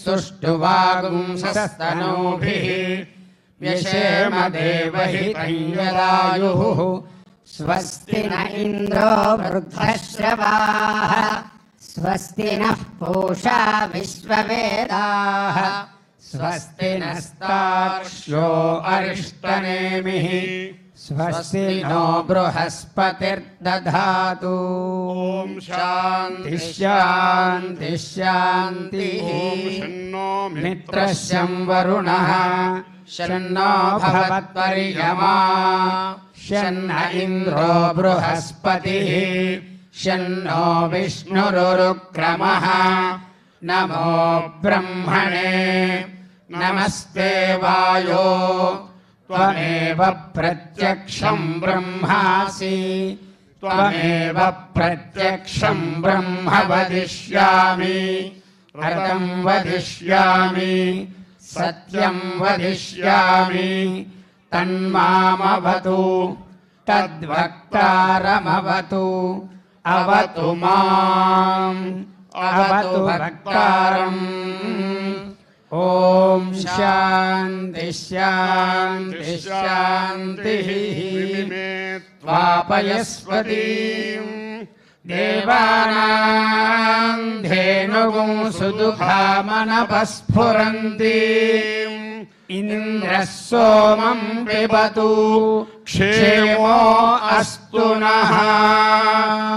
सुष्ठुवागुंसस्तनूभिः व्यशेम देवहितं यदायुः स्वस्ति न इन्द्रो वृद्धश्रवाः स्वस्ति नः पूषा विश्ववेदाः स्वस्ति नस्तार्क्ष्यो अरिष्टनेमिः स्वस्ति नो बृहस्पतिर्दधातु। ओम शांति शांति शान्तिः। शन्नो मित्रस्यं वरुणः शन्नो भवत्वर्यमा शन्न इन्द्रो बृहस्पतिः शन्नो विष्णुरुक्रमः। नमो ब्रह्मणे नमस्ते वायो त्वमेव प्रत्यक्षं ब्रह्मासि त्वमेव प्रत्यक्षं ब्रह्म वदिष्यामि व्रतं वदिष्यामि सत्यं वदिष्यामि तन्मामवतु तद्वक्तारमवतु अवतु माम् अवतु वक्तारम्। ओम शांति शांति शान्तिः। त्वापयस्वतीं देवानां धेनुगुं सुदुःखामनपस्फुरन्तीं इन्द्रः सोमं पिबतु क्षेमो अस्तु नः।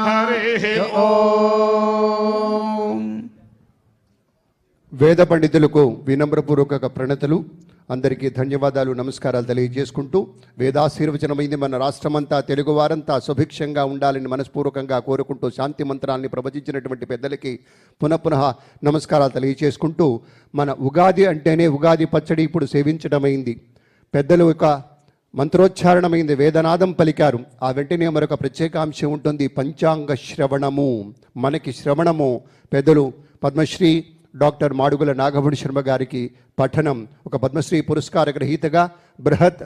हरिः ओम्। వేద పండితులకు వినమ్రపూర్వక ప్రణతులు. అందరికీ ధన్యవాదాలు, నమస్కారాలు తెలియజేసుకుంటూ వేదాశీర్వచనమైంది మన రాష్ట్రమంతా తెలుగువారంతా సుభిక్షంగా ఉండాలని మనస్పూర్వకంగా కోరుకుంటూ శాంతి మంత్రాన్ని ప్రవచించినటువంటి పెద్దలకి పునః నమస్కారాలు తెలియజేసుకుంటూ మన ఉగాది అంటేనే ఉగాది పచ్చడి ఇప్పుడు సేవించడమైంది. పెద్దలు ఒక మంత్రోచ్చారణమైంది, వేదనాదం పలికారు. ఆ వెంటనే మరొక ప్రత్యేకాంశం ఉంటుంది, పంచాంగ శ్రవణము. మనకి శ్రవణము పెద్దలు పద్మశ్రీ డాక్టర్ మాడుగుల నాగభూషణ శర్మ గారికి పఠనం, ఒక పద్మశ్రీ పురస్కార గ్రహీతగా బృహత్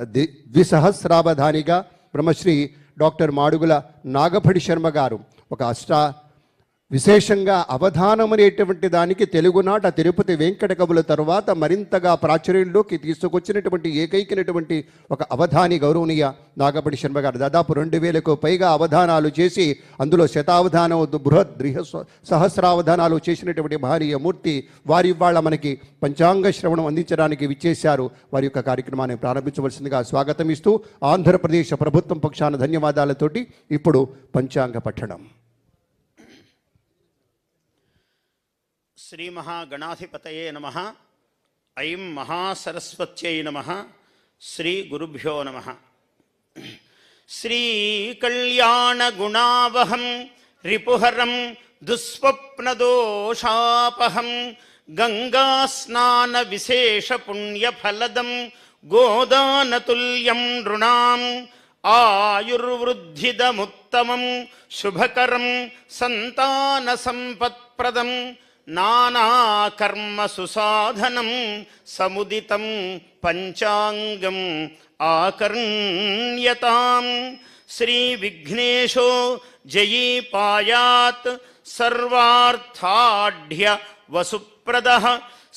ద్విసహస్రావధానిగా బ్రహ్మశ్రీ డాక్టర్ మాడుగుల నాగభూషణ శర్మ గారు ఒక విశేషంగా అవధానం అనేటువంటి దానికి తెలుగునాట తిరుపతి వెంకట కవుల తర్వాత మరింతగా ప్రాచుర్యంలోకి తీసుకొచ్చినటువంటి ఏకైకినటువంటి ఒక అవధాని గౌరవనీయ నాగభూషణ శర్మ గారు. దాదాపు 2000కు పైగా అవధానాలు చేసి అందులో శతావధానం బృహత్ సహస్రావధానాలు చేసినటువంటి మహనీయ మూర్తి వారి ఇవాళ మనకి పంచాంగ శ్రవణం అందించడానికి విచ్చేశారు. వారి యొక్క కార్యక్రమాన్ని ప్రారంభించవలసిందిగా స్వాగతం ఇస్తూ ఆంధ్రప్రదేశ్ ప్రభుత్వం పక్షాన ధన్యవాదాలతోటి ఇప్పుడు పంచాంగ పఠనం. శ్రీ మహాగణాధిపతయే నమః. ఐం మహాసరస్వత్యై నమః. శ్రీ గురుభ్యో నమః. శ్రీ కళ్యాణ గుణావహం రిపుహరం దుస్వప్నదోషాపహం గంగాస్నాన విశేష పుణ్యఫలదం గోదానతుల్యం నృణాం ఆయుర్వృద్ధిదముత్తమం శుభకరం సంతాన సంపత్ప్రదం నానాకర్మ సుసాధనం సముదితం పంచాంగం ఆకర్ణ్యతాం. శ్రీ విఘ్నేశో జయీపాయాత్ సర్వార్థాఢ్య వసుప్రదః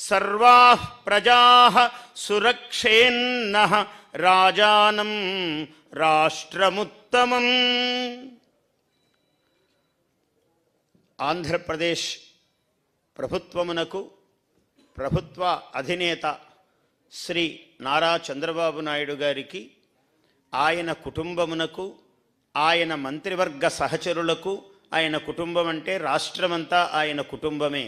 సర్వాః ప్రజాః సురక్షేన్నః రాజానం రాష్ట్రముత్తమం. ఆంధ్రప్రదేశ్ ప్రభుత్వమునకు ప్రభుత్వ అధినేత శ్రీ నారా చంద్రబాబు నాయుడు గారికి, ఆయన కుటుంబమునకు, ఆయన మంత్రివర్గ సహచరులకు, ఆయన కుటుంబం అంటే రాష్ట్రమంతా ఆయన కుటుంబమే.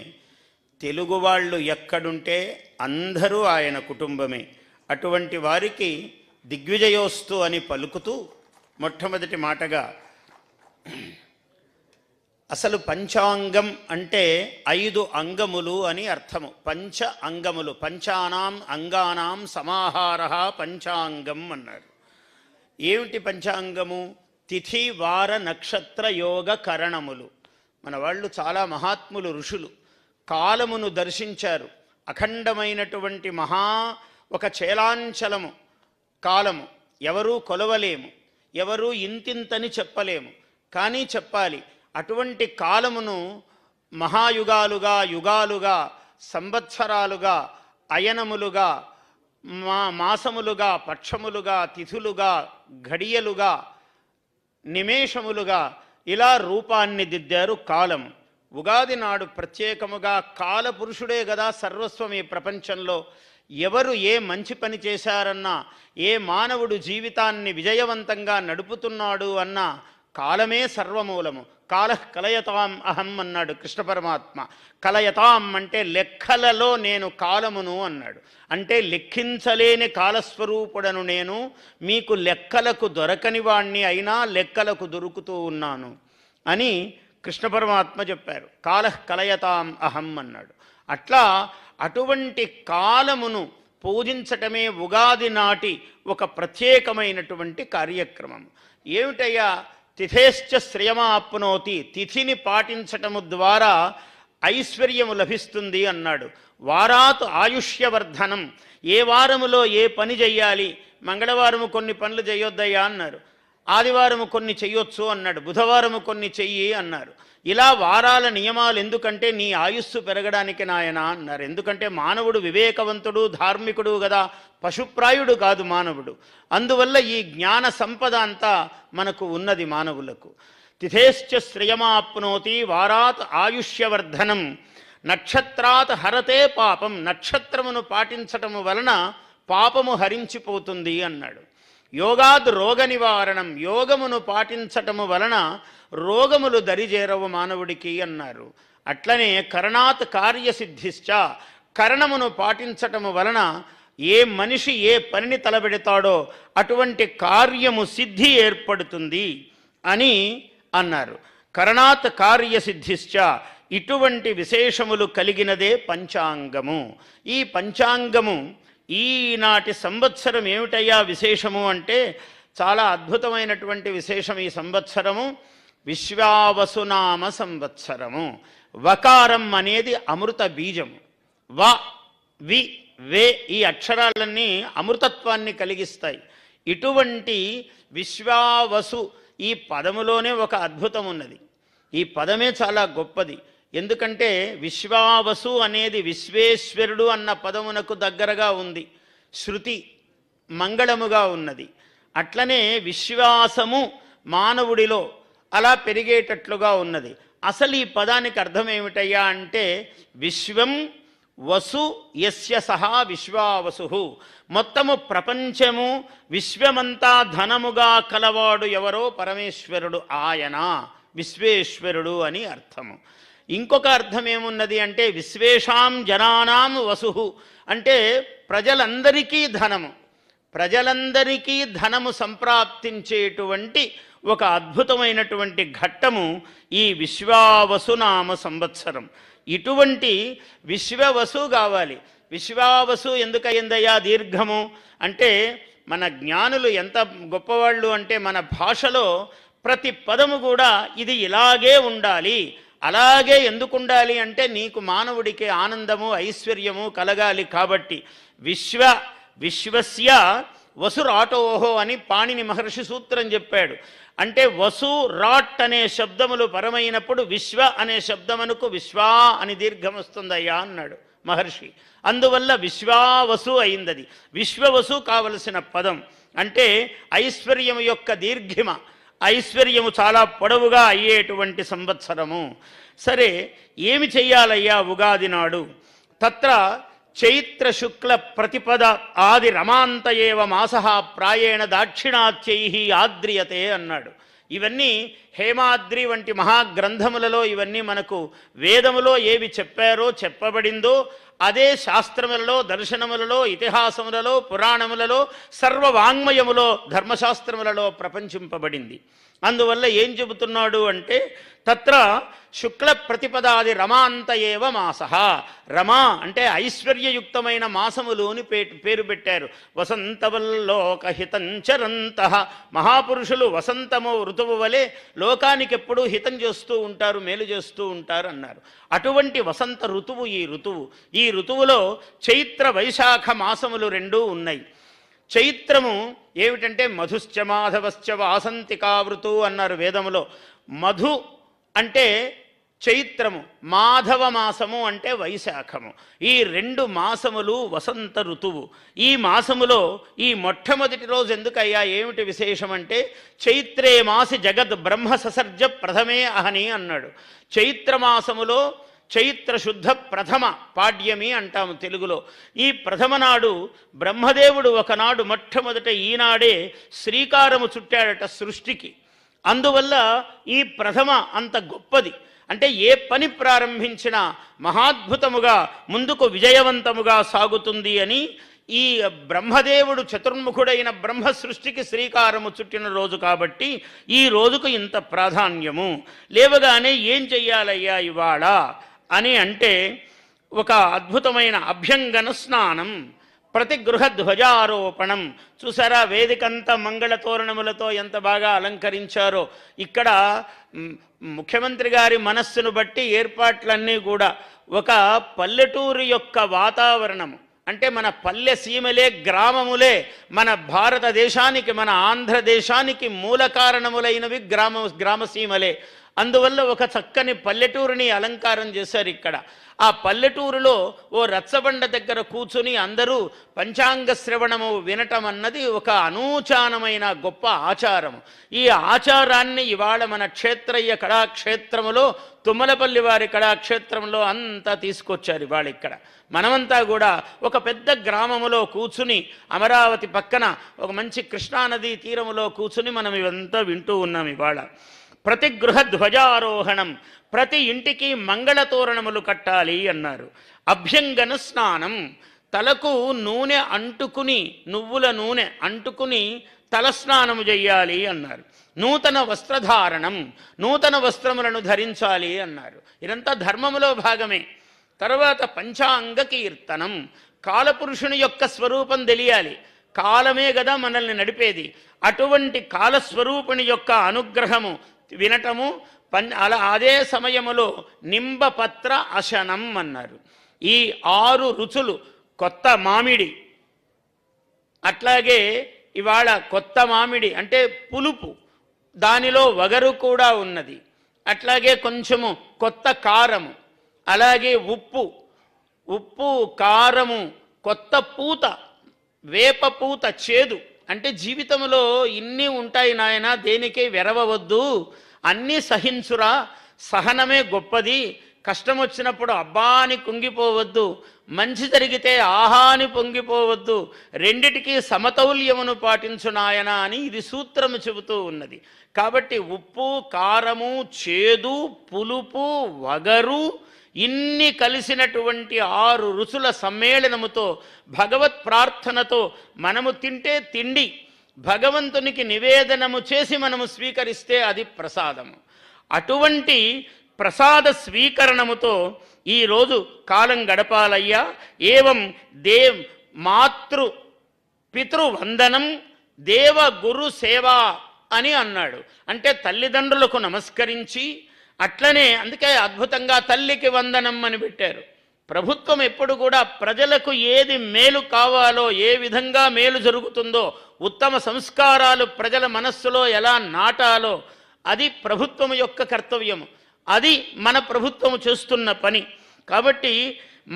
తెలుగు వాళ్ళు ఎక్కడుంటే అందరూ ఆయన కుటుంబమే. అటువంటి వారికి దిగ్విజయోస్తు అని పలుకుతూ మొట్టమొదటి మాటగా అసలు పంచాంగం అంటే 5 అంగములు అని అర్థము. పంచ అంగములు, పంచానాం అంగానాం సమాహారః పంచాంగం అన్నారు. ఏమిటి పంచాంగము? తిథి వార నక్షత్ర యోగ కరణములు. మన వాళ్ళు చాలా మహాత్ములు, ఋషులు కాలమును దర్శించారు. అఖండమైనటువంటి ఒక చేలాంచలము కాలము. ఎవరూ కొలవలేము, ఎవరూ ఇంతింతని చెప్పలేము, కానీ చెప్పాలి. అటువంటి కాలమును మహాయుగాలుగా యుగాలుగా సంవత్సరాలుగా, అయనములుగా, మాసములుగా, పక్షములుగా, తిథులుగా, ఘడియలుగా, నిమేషములుగా ఇలా రూపాన్ని దిద్దారు కాలం. ఉగాది నాడు ప్రత్యేకముగా కాలపురుషుడే కదా సర్వస్వం ఈ ప్రపంచంలో. ఎవరు ఏ మంచి పని చేశారన్నా, ఏ మానవుడు జీవితాన్ని విజయవంతంగా నడుపుతున్నాడు అన్నా కాలమే సర్వమూలము. కాలః కలయతాం అహం అన్నాడు కృష్ణ పరమాత్మ. కలయతాం అంటే లెక్కలలో నేను కాలమును అన్నాడు. అంటే లెక్కించలేని కాలస్వరూపుడను నేను, మీకు లెక్కలకు దొరకని వాణ్ణి అయినా లెక్కలకు దొరుకుతూ ఉన్నాను అని కృష్ణ పరమాత్మ చెప్పారు. కాలః కలయతాం అహం అన్నాడు. అట్లా అటువంటి కాలమును పూజించటమే ఉగాది నాటి ఒక ప్రత్యేకమైనటువంటి కార్యక్రమం. ఏమిటయ్యా? తిథేశ్చ శ్రియమాప్నోతి, తిథిని పాటించటము ద్వారా ఐశ్వర్యము లభిస్తుంది అన్నాడు. వారాత్ ఆయుష్యవర్ధనం, ఏ వారములో ఏ పని చెయ్యాలి, మంగళవారము కొన్ని పనులు చేయొద్దయ్యా అన్నారు, ఆదివారము కొన్ని చెయ్యొచ్చు అన్నాడు, బుధవారము కొన్ని చెయ్యి అన్నారు. ఇలా వారాల నియమాలు ఎందుకంటే నీ ఆయుస్సు పెరగడానికి నాయన అన్నారు. ఎందుకంటే మానవుడు వివేకవంతుడు, ధార్మికుడు కదా, పశుప్రాయుడు కాదు మానవుడు. అందువల్ల ఈ జ్ఞాన సంపద అంతా మనకు ఉన్నది మానవులకు. తిథేశ్చ శ్రియమాప్నోతి వారాత్ ఆయుష్యవర్ధనం నక్షత్రాత్ హరతే పాపం, నక్షత్రమును పాటించటము వలన పాపము హరించిపోతుంది అన్నాడు. యోగాద్ రోగ నివారణం, యోగమును పాటించటము వలన రోగములు దరిజేరవు మానవుడికి అన్నారు. అట్లనే కరణాత్ కార్యసిద్ధిశ్చ, కరణమును పాటించటము వలన ఏ మనిషి ఏ పనిని తలబెడతాడో అటువంటి కార్యము సిద్ధి ఏర్పడుతుంది అని అన్నారు. కరణాత్ కార్యసిద్ధిశ్చ, ఇటువంటి విశేషములు కలిగినదే పంచాంగము. ఈ పంచాంగము ఈనాటి సంవత్సరం ఏమిటయ్యా విశేషము అంటే చాలా అద్భుతమైనటువంటి విశేషం. ఈ సంవత్సరము విశ్వావసునామ సంవత్సరము. వకారం అనేది అమృత బీజము. వ, వి, వే ఈ అక్షరాలన్నీ అమృతత్వాన్ని కలిగిస్తాయి. ఇటువంటి విశ్వావసు ఈ పదములోనే ఒక అద్భుతం ఉన్నది. ఈ పదమే చాలా గొప్పది. ఎందుకంటే విశ్వావసు అనేది విశ్వేశ్వరుడు అన్న పదమునకు దగ్గరగా ఉంది, శృతి మంగళముగా ఉన్నది. అట్లనే విశ్వాసము మానవుడిలో అలా పెరిగేటట్లుగా ఉన్నది. అసలు ఈ పదానికి అర్థం ఏమిటయ్యా అంటే విశ్వం వసు యస్య సహా విశ్వావసు, మొత్తము ప్రపంచము విశ్వమంతా ధనముగా కలవాడు ఎవరో పరమేశ్వరుడు, ఆయన విశ్వేశ్వరుడు అని అర్థము. ఇంకొక అర్థం ఏమున్నది అంటే విశ్వేషాం జనానాం వసు అంటే ప్రజలందరికీ ధనము, ప్రజలందరికీ ధనము సంప్రాప్తించేటువంటి ఒక అద్భుతమైనటువంటి ఘట్టము ఈ విశ్వావసునామ సంవత్సరం. ఇటువంటి విశ్వవసు కావాలి. విశ్వావసు ఎందుకయిందయ్యా దీర్ఘము అంటే మన జ్ఞానులు ఎంత గొప్పవాళ్ళు అంటే మన భాషలో ప్రతి పదము కూడా ఇది ఇలాగే ఉండాలి, అలాగే ఎందుకు ఉండాలి అంటే నీకు మానవుడికి ఆనందము ఐశ్వర్యము కలగాలి కాబట్టి. విశ్వస్య వసురాటోహో అని పాణిని మహర్షి సూత్రం చెప్పాడు. అంటే వసు రాట్ అనే శబ్దములు పరమైనప్పుడు విశ్వ అనే శబ్దమునకు విశ్వా అని దీర్ఘం వస్తుందయ్యా అన్నాడు మహర్షి. అందువల్ల విశ్వావసు అయిందది. విశ్వవసు కావలసిన పదం అంటే ఐశ్వర్యము యొక్క దీర్ఘిమ, ఐశ్వర్యము చాలా పొడవుగా అయ్యేటువంటి సంవత్సరము. సరే, ఏమి చెయ్యాలయ్యా ఉగాది నాడు? తత్ర చైత్ర శుక్ల ప్రతిపద ఆది రమాంత ఏవ మాసః ప్రాయేణ దాక్షిణాత్యై ఆద్రియతే అన్నాడు. ఇవన్నీ హేమాద్రి వంటి మహాగ్రంథములలో ఇవన్నీ మనకు వేదములో ఏవి చెప్పారో చెప్పబడిందో అదే శాస్త్రములలో, దర్శనములలో, ఇతిహాసములలో, పురాణములలో, సర్వవాంగ్మయములో, ధర్మశాస్త్రములలో ప్రపంచింపబడింది. అందువల్ల ఏం చెబుతున్నాడు అంటే తత్ర శుక్ల ప్రతిపదాది రమాంత ఏవ మాసః. రమా అంటే ఐశ్వర్యయుక్తమైన మాసములు అని పేరు పెట్టారు. వసంతవల్లోకహితంచరంతః, మహాపురుషులు వసంతము ఋతువు వలె లోకానికి ఎప్పుడూ హితం చేస్తూ ఉంటారు, మేలు చేస్తూ ఉంటారు అన్నారు. అటువంటి వసంత ఋతువు ఈ ఋతువు. ఈ ఋతువులో చైత్ర వైశాఖ మాసములు రెండూ ఉన్నాయి. చైత్రము ఏమిటంటే మధుశ్చ మాధవశ్చ వాసంతికావృతు అన్నారు వేదములో. మధు అంటే చైత్రము, మాధవ మాసము అంటే వైశాఖము. ఈ 2 మాసములు వసంత ఋతువు. ఈ మాసములో ఈ మొట్టమొదటి రోజు ఎందుకయ్యా, ఏమిటి విశేషం అంటే, చైత్రే మాసి జగద్ బ్రహ్మ ససర్జ ప్రథమే అహని అన్నాడు. చైత్రమాసములో చైత్ర శుద్ధ ప్రథమ పాడ్యమి అంటాము తెలుగులో. ఈ ప్రథమ నాడు బ్రహ్మదేవుడు ఒకనాడు మొట్టమొదట ఈనాడే శ్రీకారము చుట్టాడట సృష్టికి. అందువల్ల ఈ ప్రథమ అంత గొప్పది. అంటే ఏ పని ప్రారంభించినా మహాద్భుతముగా ముందుకు విజయవంతముగా సాగుతుంది అని ఈ బ్రహ్మదేవుడు చతుర్ముఖుడైన బ్రహ్మ సృష్టికి శ్రీకారము చుట్టిన రోజు కాబట్టి ఈ రోజుకు ఇంత ప్రాధాన్యము. లేవగానే ఏం చెయ్యాలయ్యా ఇవాళ అని అంటే, ఒక అద్భుతమైన అభ్యంగన స్నానం, ప్రతిగృహ ధ్వజారోపణం. చూసారా వేదికంతా మంగళ తోరణములతో ఎంత బాగా అలంకరించారో. ఇక్కడ ముఖ్యమంత్రి గారి మనస్సును బట్టి ఏర్పాట్లన్నీ కూడా ఒక పల్లెటూరు యొక్క వాతావరణము, అంటే మన పల్లె సీమలే గ్రామములే మన భారతదేశానికి, మన ఆంధ్రదేశానికి మూల కారణములైనవి గ్రామసీమలే. అందువల్ల ఒక చక్కని పల్లెటూరుని అలంకారం చేశారు ఇక్కడ. ఆ పల్లెటూరులో ఓ రచ్చబండ దగ్గర కూర్చుని అందరూ పంచాంగ శ్రవణము వినటం అన్నది ఒక అనూచానమైన గొప్ప ఆచారము. ఈ ఆచారాన్ని ఇవాళ మన క్షేత్రయ్య కళాక్షేత్రములో, తుమ్మలపల్లి వారి కళాక్షేత్రంలో అంతా తీసుకొచ్చారు ఇవాళ ఇక్కడ. మనమంతా కూడా ఒక పెద్ద గ్రామములో కూర్చుని, అమరావతి పక్కన ఒక మంచి కృష్ణానదీ తీరములో కూర్చుని మనం ఇవంతా వింటూ ఉన్నాం ఇవాళ. ప్రతిగృహ ధ్వజారోహణం, ప్రతి ఇంటికి మంగళతోరణములు కట్టాలి అన్నారు. అభ్యంగన స్నానం, తలకు నూనె అంటుకుని, నువ్వుల నూనె అంటుకుని తలస్నానము చెయ్యాలి అన్నారు. నూతన వస్త్రధారణం, నూతన వస్త్రములను ధరించాలి అన్నారు. ఇదంతా ధర్మములో భాగమే. తర్వాత పంచాంగ కీర్తనం, కాలపురుషుని యొక్క స్వరూపం తెలియాలి. కాలమే కదా మనల్ని నడిపేది. అటువంటి కాలస్వరూపుని యొక్క అనుగ్రహము వినటము. అదే సమయములో నింబపత్ర అశనం అన్నారు. ఈ 6 రుచులు, కొత్త మామిడి, అట్లాగే ఇవాళ కొత్త మామిడి అంటే పులుపు, దానిలో వగరు కూడా ఉన్నది. అట్లాగే కొంచెము కొత్త కారము, అలాగే ఉప్పు కారము, కొత్త పూత, వేప పూత, చేదు. అంటే జీవితంలో ఇన్ని ఉంటాయి నాయన, దేనికే వెరవవద్దు, అన్నీ సహించురా, సహనమే గొప్పది. కష్టం వచ్చినప్పుడు అబ్బా అని కుంగిపోవద్దు, మంచి జరిగితే ఆహా అని పొంగిపోవద్దు, రెండిటికీ సమతౌల్యమును పాటించు నాయన అని ఇది సూత్రము చెబుతూ ఉన్నది. కాబట్టి ఉప్పు, కారము, చేదు, పులుపు, వగరు ఇన్ని కలిసినటువంటి 6 రుచుల సమ్మేళనముతో భగవత్ ప్రార్థనతో మనము తింటే తిండి, భగవంతునికి నివేదనము చేసి మనము స్వీకరిస్తే అది ప్రసాదము. అటువంటి ప్రసాద స్వీకరణముతో ఈరోజు కాలం గడపాలయ్యా. ఏవం మాతృ పితృవందనం దేవ గురు సేవ అని అన్నాడు. అంటే తల్లిదండ్రులకు నమస్కరించి, అట్లనే అందుకే అద్భుతంగా తల్లికి వందనం అని పెట్టారు. ప్రభుత్వం ఎప్పుడు కూడా ప్రజలకు ఏది మేలు కావాలో, ఏ విధంగా మేలు జరుగుతుందో, ఉత్తమ సంస్కారాలు ప్రజల మనస్సులో ఎలా నాటాలో అది ప్రభుత్వం యొక్క కర్తవ్యము. అది మన ప్రభుత్వం చేస్తున్న పని. కాబట్టి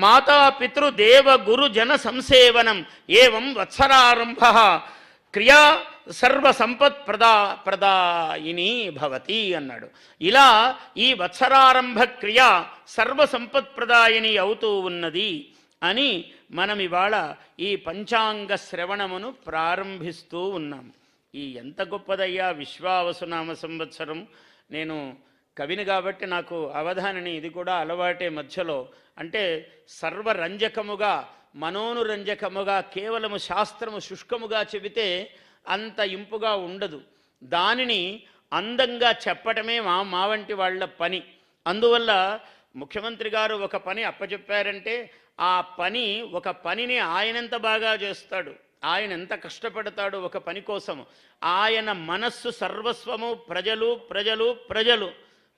మాతాపితృ దేవ గురు జన సంసేవనం ఏవం వత్సరారంభ క్రియా సర్వ సంపత్ ప్రదాయిని భవతి అన్నాడు. ఇలా ఈ వత్సరారంభ క్రియ సర్వ సంపత్ ప్రదాయిని అవుతూ ఉన్నది అని మనం ఇవాళ ఈ పంచాంగ శ్రవణమును ప్రారంభిస్తూ ఉన్నాం. ఈ ఎంత గొప్పదయ్యా విశ్వావసునామ సంవత్సరం. నేను కవిని కాబట్టి నాకు అవధానిని ఇది కూడా అలవాటే మధ్యలో. అంటే సర్వరంజకముగా మనోనురంజకముగా కేవలము శాస్త్రము శుష్కముగా చెబితే అంత ఇంపుగా ఉండదు. దానిని అందంగా చెప్పటమే మా వంటి వాళ్ళ పని. అందువల్ల ముఖ్యమంత్రి గారు ఒక పని అప్పచెప్పారంటే ఆ పని, ఒక పనిని ఆయనెంత బాగా చేస్తాడు, ఆయన ఎంత కష్టపడతాడు ఒక పని కోసము. ఆయన మనస్సు సర్వస్వము ప్రజలు ప్రజలు ప్రజలు.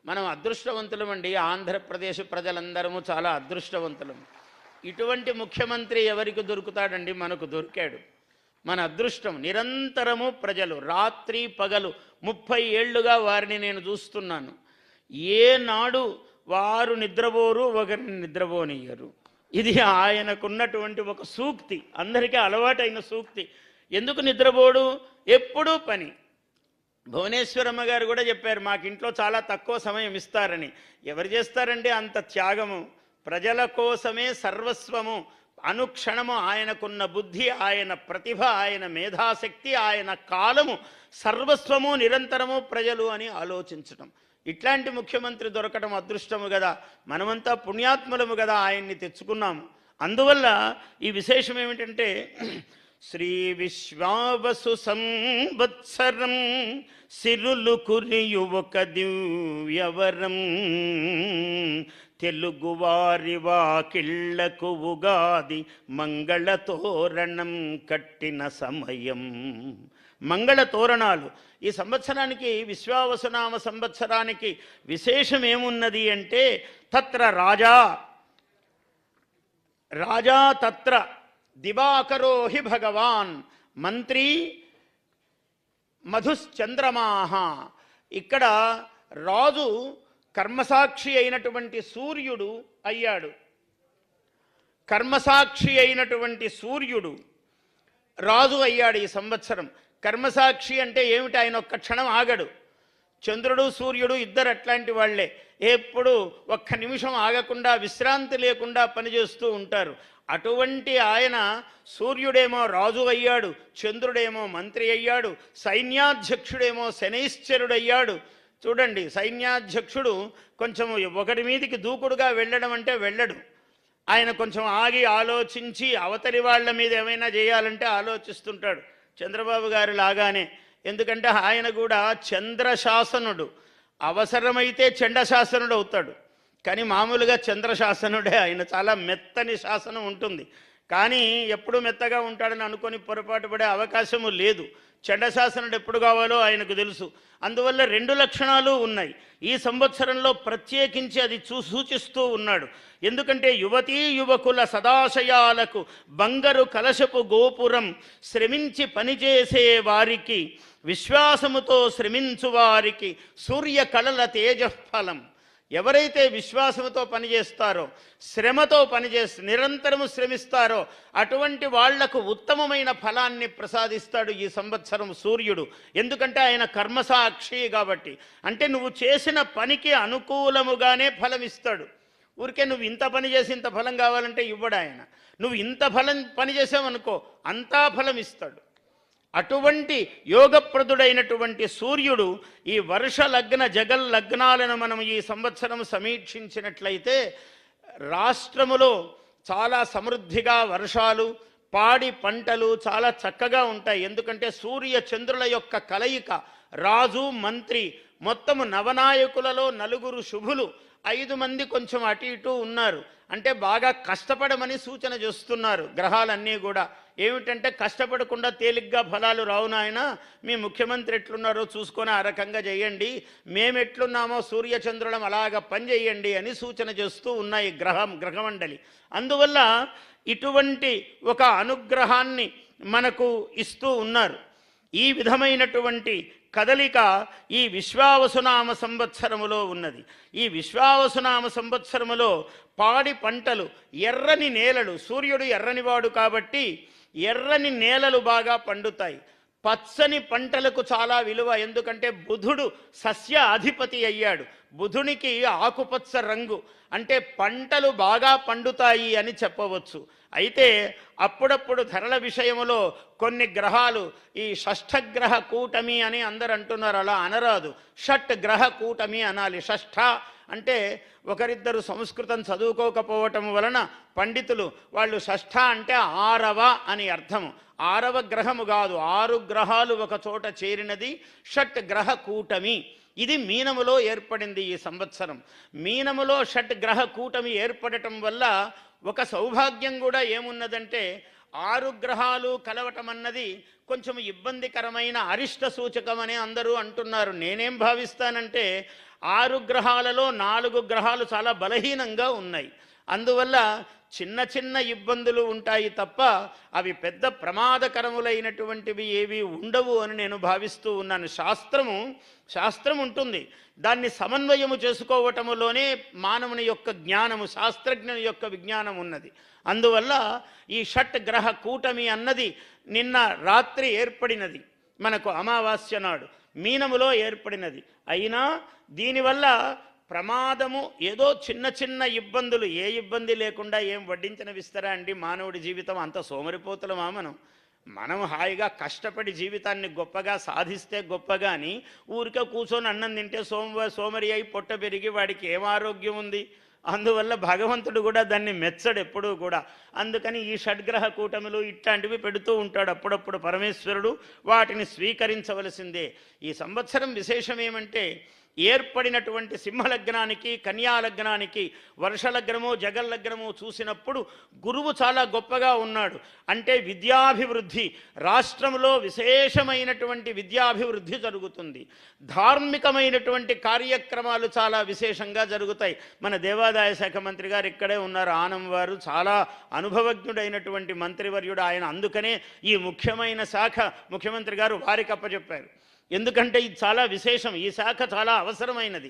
మనం అదృష్టవంతులమండి. ఆంధ్రప్రదేశ్ ప్రజలందరము చాలా అదృష్టవంతులము. ఇటువంటి ముఖ్యమంత్రి ఎవరికి దొరుకుతాడండి? మనకు దొరికాడు. మన అదృష్టం. నిరంతరము ప్రజలు, రాత్రి పగలు 30 ఏళ్లుగా వారిని నేను చూస్తున్నాను. ఏనాడు వారు నిద్రపోరు, ఒకరిని నిద్రపోనియ్యరు. ఇది ఆయనకున్నటువంటి ఒక సూక్తి, అందరికీ అలవాటైన సూక్తి. ఎందుకు నిద్రపోడు? ఎప్పుడూ పని. భువనేశ్వరమ్మ గారు కూడా చెప్పారు, మాకు ఇంట్లో చాలా తక్కువ సమయం ఇస్తారని. ఎవరు చేస్తారండి అంత త్యాగము? ప్రజల కోసమే సర్వస్వము. అనుక్షణము ఆయనకున్న బుద్ధి, ఆయన ప్రతిభ, ఆయన మేధాశక్తి, ఆయన కాలము సర్వస్వము, నిరంతరము ప్రజలు అని ఆలోచించటం. ఇట్లాంటి ముఖ్యమంత్రి దొరకటం అదృష్టము కదా, మనమంతా పుణ్యాత్ములము కదా, ఆయన్ని తెచ్చుకున్నాము. అందువల్ల ఈ విశేషం ఏమిటంటే, శ్రీ విశ్వావసు సంవత్సరం సిరులు కురియు ఒక దివ్యవరం, తెలుగువారి వాకిళ్లకు ఉగాది మంగళ తోరణం కట్టిన సమయం. మంగళ తోరణాలు. ఈ సంవత్సరానికి, విశ్వావసునామ సంవత్సరానికి విశేషం ఏమున్నది అంటే, తత్ర రాజా తత్ర దివాకరో హి భగవాన్ మంత్రి మధుశ్చంద్రమాహ. ఇక్కడ రాజు కర్మసాక్షి అయినటువంటి సూర్యుడు అయ్యాడు. కర్మసాక్షి అయినటువంటి సూర్యుడు రాజు అయ్యాడు ఈ సంవత్సరం. కర్మసాక్షి అంటే ఏమిటి? ఆయన ఒక్క క్షణం ఆగడు. చంద్రుడు సూర్యుడు ఇద్దరు అట్లాంటి వాళ్లే. ఎప్పుడు ఒక్క నిమిషం ఆగకుండా, విశ్రాంతి లేకుండా పనిచేస్తూ ఉంటారు. అటువంటి ఆయన సూర్యుడేమో రాజు అయ్యాడు, చంద్రుడేమో మంత్రి అయ్యాడు, సైన్యాధ్యక్షుడేమో శనైశ్చరుడయ్యాడు. చూడండి, సైన్యాధ్యక్షుడు కొంచెం ఒకటి మీదికి దూకుడుగా వెళ్ళడం అంటే వెళ్ళడు. ఆయన కొంచెం ఆగి ఆలోచించి అవతలి వాళ్ళ మీద ఏమైనా చేయాలంటే ఆలోచిస్తుంటాడు. చంద్రబాబు గారు లాగానే. ఎందుకంటే ఆయన కూడా చంద్రశాసనుడు. అవసరమైతే చండశాసనుడు అవుతాడు, కానీ మామూలుగా చంద్రశాసనుడే ఆయన. చాలా మెత్తని శాసనం ఉంటుంది, కానీ ఎప్పుడు మెత్తగా ఉంటాడని అనుకొని పొరపాటు పడే అవకాశము లేదు. చండశాసనుడు ఎప్పుడు కావాలో ఆయనకు తెలుసు. అందువల్ల రెండు లక్షణాలు ఉన్నాయి. ఈ సంవత్సరంలో ప్రత్యేకించి అది సూచిస్తూ ఉన్నాడు. ఎందుకంటే యువతీ యువకుల సదాశయాలకు బంగారు కలశపు గోపురం, శ్రమించి పనిచేసే వారికి, విశ్వాసముతో శ్రమించు వారికి సూర్య కళల తేజఫలం. ఎవరైతే విశ్వాసంతో పనిచేస్తారో, శ్రమతో నిరంతరము శ్రమిస్తారో, అటువంటి వాళ్లకు ఉత్తమమైన ఫలాన్ని ప్రసాదిస్తాడు ఈ సంవత్సరం సూర్యుడు. ఎందుకంటే ఆయన కర్మసాక్షి కాబట్టి. అంటే నువ్వు చేసిన పనికి అనుకూలముగానే ఫలం ఇస్తాడు. ఊరికే నువ్వు ఇంత పని చేసి ఇంత ఫలం కావాలంటే ఇవ్వడు ఆయన. నువ్వు ఇంత పని చేసావనుకో, అంతా ఫలం ఇస్తాడు. అటువంటి యోగప్రదుడైనటువంటి సూర్యుడు ఈ వర్ష లగ్న జగల్ లగ్నాలను మనం ఈ సంవత్సరం సమీక్షించినట్లయితే రాష్ట్రములో చాలా సమృద్ధిగా వర్షాలు, పాడి పంటలు చాలా చక్కగా ఉంటాయి. ఎందుకంటే సూర్య చంద్రుల యొక్క కలయిక, రాజు మంత్రి, మొత్తము నవనాయకులలో 4 శుభులు, 5 మంది కొంచెం అటు ఇటు ఉన్నారు. అంటే బాగా కష్టపడమని సూచన చేస్తున్నారు గ్రహాలన్నీ కూడా. ఏమిటంటే కష్టపడకుండా తేలిగ్గా ఫలాలు రావు నాయన, మీ ముఖ్యమంత్రి ఎట్లున్నారో చూసుకొని ఆ రకంగా చేయండి, మేమెట్లున్నామో సూర్యచంద్రులం అలాగ పనిచేయండి అని సూచన చేస్తూ ఉన్నాయి గ్రహమండలి. అందువల్ల ఇటువంటి ఒక అనుగ్రహాన్ని మనకు ఇస్తూ ఉన్నారు. ఈ విధమైనటువంటి కదలిక ఈ విశ్వావసునామ సంవత్సరములో ఉన్నది. ఈ విశ్వావసునామ సంవత్సరములో పాడి పంటలు, ఎర్రని నేలలు, సూర్యుడు ఎర్రనివాడు కాబట్టి ఎర్రని నేలలు బాగా పండుతాయి. పచ్చని పంటలకు చాలా విలువ. ఎందుకంటే బుధుడు సస్య అధిపతి అయ్యాడు. బుధునికి ఆకుపచ్చ రంగు, అంటే పంటలు బాగా పండుతాయి అని చెప్పవచ్చు. అయితే అప్పుడప్పుడు ధరల విషయంలో కొన్ని గ్రహాలు, ఈ షష్ఠగ్రహ కూటమి అని అందరు అంటున్నారు, అలా అనరాదు, షట్ గ్రహ కూటమి అనాలి. షష్ఠ అంటే ఒకరిద్దరు సంస్కృతం చదువుకోకపోవటం వలన పండితులు వాళ్ళు షష్ఠ అంటే 6వ అని అర్థము. 6వ గ్రహము కాదు, 6 గ్రహాలు ఒక చోట చేరినది షట్ గ్రహ కూటమి. ఇది మీనములో ఏర్పడింది ఈ సంవత్సరం. మీనములో షట్ గ్రహ కూటమి ఏర్పడటం వల్ల ఒక సౌభాగ్యం కూడా ఏమున్నదంటే, 6 గ్రహాలు కలవటం అన్నది కొంచెం ఇబ్బందికరమైన అరిష్ట సూచకమని అందరూ అంటున్నారు. నేనేం భావిస్తానంటే 6 గ్రహాలలో 4 గ్రహాలు చాలా బలహీనంగా ఉన్నాయి. అందువల్ల చిన్న చిన్న ఇబ్బందులు ఉంటాయి తప్ప అవి పెద్ద ప్రమాదకరములైనటువంటివి ఏవి ఉండవు అని నేను భావిస్తూ ఉన్నాను. శాస్త్రం ఉంటుంది, దాన్ని సమన్వయము చేసుకోవటములోనే మానవుని యొక్క జ్ఞానము, శాస్త్రజ్ఞుని యొక్క విజ్ఞానం ఉన్నది. అందువల్ల ఈ షట్ గ్రహ కూటమి అన్నది నిన్న రాత్రి ఏర్పడినది, మనకు అమావాస్య నాడు మీనములో ఏర్పడినది. అయినా దీనివల్ల ప్రమాదము ఏదో చిన్న చిన్న ఇబ్బందులు, ఏ ఇబ్బంది లేకుండా ఏం వడ్డించనివిస్తారా అండి? మానవుడి జీవితం అంత సోమరిపోతులమా? మనం హాయిగా కష్టపడి జీవితాన్ని గొప్పగా సాధిస్తే గొప్పగాని ఊరికే కూర్చొని అన్నం తింటే సోమరి అయి పొట్ట పెరిగి వాడికి ఏం ఆరోగ్యం ఉంది? అందువల్ల భగవంతుడు కూడా దాన్ని మెచ్చడు ఎప్పుడూ కూడా. అందుకని ఈ షడ్గ్రహ కూటములు ఇట్లాంటివి పెడుతూ ఉంటాడు అప్పుడప్పుడు పరమేశ్వరుడు, వాటిని స్వీకరించవలసిందే. ఈ సంవత్సరం విశేషం ఏమంటే ఏర్పడినటువంటి సింహలగ్నానికి కన్యాలగ్నానికి వర్షలగ్నము జగల్లగ్నము చూసినప్పుడు గురువు చాలా గొప్పగా ఉన్నాడు. అంటే విద్యాభివృద్ధి, రాష్ట్రంలో విశేషమైనటువంటి విద్యాభివృద్ధి జరుగుతుంది. ధార్మికమైనటువంటి కార్యక్రమాలు చాలా విశేషంగా జరుగుతాయి. మన దేవాదాయ శాఖ మంత్రి గారు ఇక్కడే ఉన్నారు, ఆనం వారు, చాలా అనుభవజ్ఞుడైనటువంటి మంత్రివర్యుడు ఆయన. అందుకనే ఈ ముఖ్యమైన శాఖ ముఖ్యమంత్రి గారు వారికి అప్పచెప్పారు. ఎందుకంటే ఇది చాలా విశేషం, ఈ శాఖ చాలా అవసరమైనది.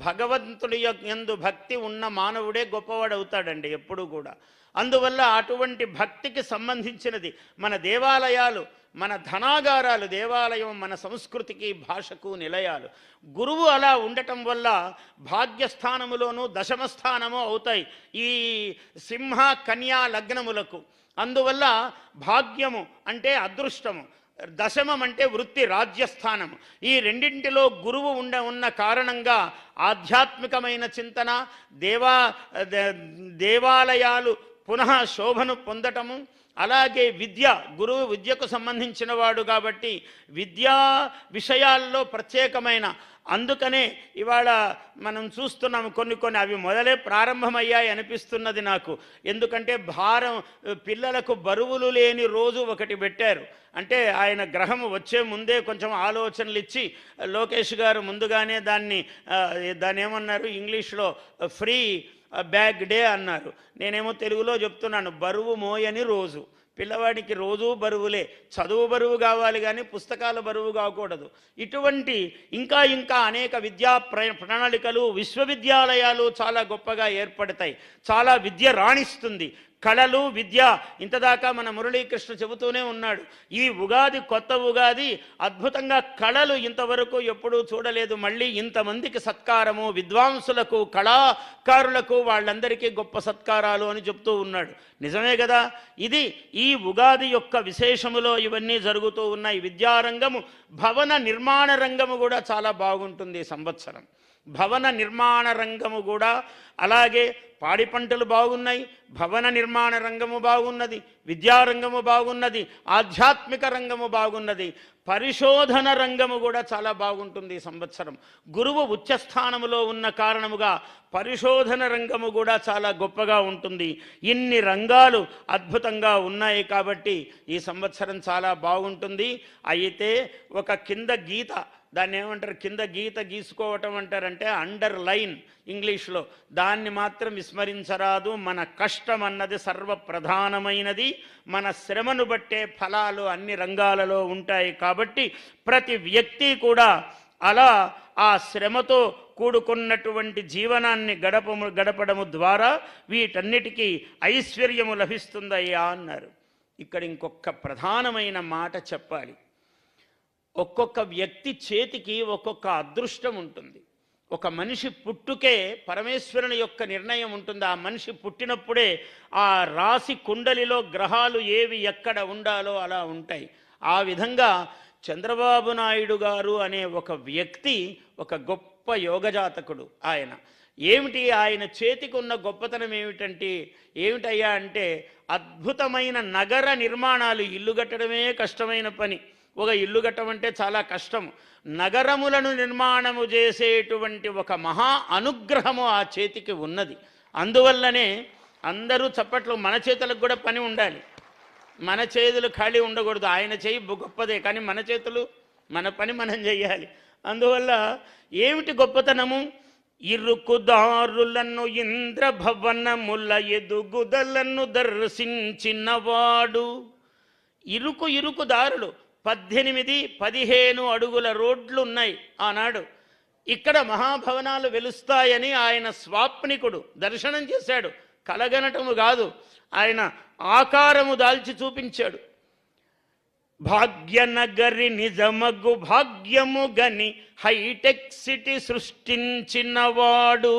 భగవంతుడి యందు భక్తి ఉన్న మానవుడే గొప్పవాడు అవుతాడండి ఎప్పుడూ కూడా. అందువల్ల అటువంటి భక్తికి సంబంధించినది మన దేవాలయాలు, మన ధనాగారాలు. దేవాలయం మన సంస్కృతికి భాషకు నిలయాలు. గురువు అలా ఉండటం వల్ల భాగ్యస్థానములోనూ దశమస్థానము అవుతాయి ఈ సింహ కన్యా లగ్నములకు. అందువల్ల భాగ్యము అంటే అదృష్టము, దశమం అంటే వృత్తి రాజ్యస్థానం. ఈ రెండింటిలో గురువు ఉన్న కారణంగా ఆధ్యాత్మికమైన చింతన, దేవాలయాలు పునః శోభను పొందటము, అలాగే గురువు విద్యకు సంబంధించిన వాడు కాబట్టి విద్యా విషయాల్లో ప్రత్యేకమైన. అందుకనే ఇవాళ మనం చూస్తున్నాము కొన్ని అవి మొదలే ప్రారంభమయ్యాయి అనిపిస్తున్నది నాకు. ఎందుకంటే పిల్లలకు బరువులు లేని రోజు ఒకటి పెట్టారు. అంటే ఆయన గ్రహం వచ్చే ముందే కొంచెం ఆలోచనలు ఇచ్చి లోకేష్ గారు ముందుగానే దాన్ని ఏమన్నారు ఇంగ్లీష్లో ఫ్రీ బ్యాగ్ డే అన్నారు. నేనేమో తెలుగులో చెప్తున్నాను, బరువు మోయని రోజు. పిల్లవాడికి రోజూ బరువులే, చదువు బరువు కావాలి కానీ పుస్తకాల బరువు కాకూడదు. ఇటువంటి ఇంకా అనేక విద్యా ప్రణాళికలు, విశ్వవిద్యాలయాలు చాలా గొప్పగా ఏర్పడతాయి. చాలా విద్య రాణిస్తుంది. కళలు, విద్య. ఇంతదాకా మన మురళీకృష్ణ చెబుతూనే ఉన్నాడు, ఈ ఉగాది కొత్త ఉగాది అద్భుతంగా కళలు ఇంతవరకు ఎప్పుడూ చూడలేదు. మళ్ళీ ఇంతమందికి సత్కారము, విద్వాంసులకు, కళాకారులకు వాళ్ళందరికీ గొప్ప సత్కారాలు అని చెప్తూ ఉన్నాడు. నిజమే కదా. ఇది ఈ ఉగాది యొక్క విశేషములో ఇవన్నీ జరుగుతూ ఉన్నాయి. విద్యారంగము, భవన నిర్మాణ రంగము కూడా చాలా బాగుంటుంది ఈ సంవత్సరం. భవన నిర్మాణ రంగము కూడా అలాగే పాడి పంటలు బాగున్నాయి, భవన నిర్మాణ రంగము బాగున్నది, విద్యారంగము బాగున్నది, ఆధ్యాత్మిక రంగము బాగున్నది, పరిశోధన రంగము కూడా చాలా బాగుంటుంది ఈ సంవత్సరం. గురువు ఉచ్చస్థానములో ఉన్న కారణముగా పరిశోధన రంగము కూడా చాలా గొప్పగా ఉంటుంది. ఇన్ని రంగాలు అద్భుతంగా ఉన్నాయి కాబట్టి ఈ సంవత్సరం చాలా బాగుంటుంది. అయితే ఒక కింద గీత, దాన్ని ఏమంటారు, కింద గీత గీసుకోవటం అంటారంటే అండర్ లైన్ ఇంగ్లీష్లో, దాన్ని మాత్రం విస్మరించరాదు. మన కష్టం అన్నది సర్వప్రధానమైనది. మన శ్రమను బట్టే ఫలాలు అన్ని రంగాలలో ఉంటాయి. కాబట్టి ప్రతి వ్యక్తి కూడా అలా ఆ శ్రమతో కూడుకున్నటువంటి జీవనాన్ని గడపడము ద్వారా వీటన్నిటికీ ఐశ్వర్యము లభిస్తుందయ్యా అన్నారు. ఇక్కడ ఇంకొక ప్రధానమైన మాట చెప్పాలి. ఒక్కొక్క వ్యక్తి చేతికి ఒక్కొక్క అదృష్టం ఉంటుంది. ఒక మనిషి పుట్టుకే పరమేశ్వరుని యొక్క నిర్ణయం ఉంటుంది. ఆ మనిషి పుట్టినప్పుడే ఆ రాశి కుండలిలో గ్రహాలు ఏవి ఎక్కడ ఉండాలో అలా ఉంటాయి. ఆ విధంగా చంద్రబాబు నాయుడు గారు అనే ఒక వ్యక్తి ఒక గొప్ప యోగజాతకుడు. ఆయన చేతికి ఉన్న గొప్పతనం ఏమిటయ్యా అంటే అద్భుతమైన నగర నిర్మాణాలు. ఇల్లు కట్టడమే కష్టమైన పని. ఒక ఇల్లు కట్టమంటే చాలా కష్టం. నగరములను నిర్మాణము చేసేటువంటి ఒక మహా అనుగ్రహము ఆ చేతికి ఉన్నది. అందువల్లనే అందరూ చప్పట్లు. మన చేతులకు కూడా పని ఉండాలి, మన చేతులు ఖాళీ ఉండకూడదు. ఆయన చేయి గొప్పదే, కానీ మన చేతులు, మన పని మనం చెయ్యాలి. అందువల్ల ఏమిటి గొప్పతనము? ఇరుకుదారులను ఇంద్రభవనముల ఎదుగుదలను దర్శించినవాడు. ఇరుకు దారులు 18-15 అడుగుల రోడ్లు ఉన్నాయి ఆనాడు. ఇక్కడ మహాభవనాలు వెలుస్తాయని ఆయన స్వాప్నికుడు దర్శనం చేశాడు. కలగనటము కాదు, ఆయన ఆకారము దాల్చి చూపించాడు. భాగ్యనగరి నిజమగు భాగ్యము గని హైటెక్ సిటీ సృష్టించినవాడు.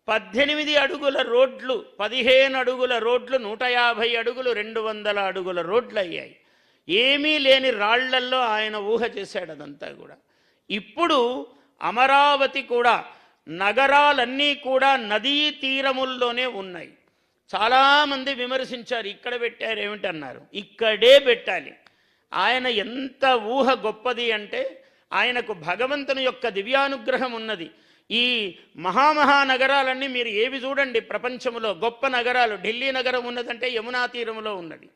18 అడుగుల రోడ్లు, 15 అడుగుల రోడ్లు, 150 అడుగులు, 200 అడుగుల రోడ్లు అయ్యాయి. ఏమీ లేని రాళ్లల్లో ఆయన ఊహ చేశాడు అదంతా కూడా. ఇప్పుడు అమరావతి కూడా, నగరాలన్నీ కూడా నదీ తీరముల్లోనే ఉన్నాయి. చాలామంది విమర్శించారు, ఇక్కడ పెట్టారు ఏమిటన్నారు. ఇక్కడే పెట్టాలి. ఆయన ఎంత ఊహ గొప్పది అంటే, ఆయనకు భగవంతుని యొక్క దివ్యానుగ్రహం ఉన్నది. ఈ మహానగరాలన్నీ మీరు ఏవి చూడండి ప్రపంచంలో గొప్ప నగరాలు. ఢిల్లీ నగరం ఉన్నదంటే యమునా తీరములో ఉన్నది.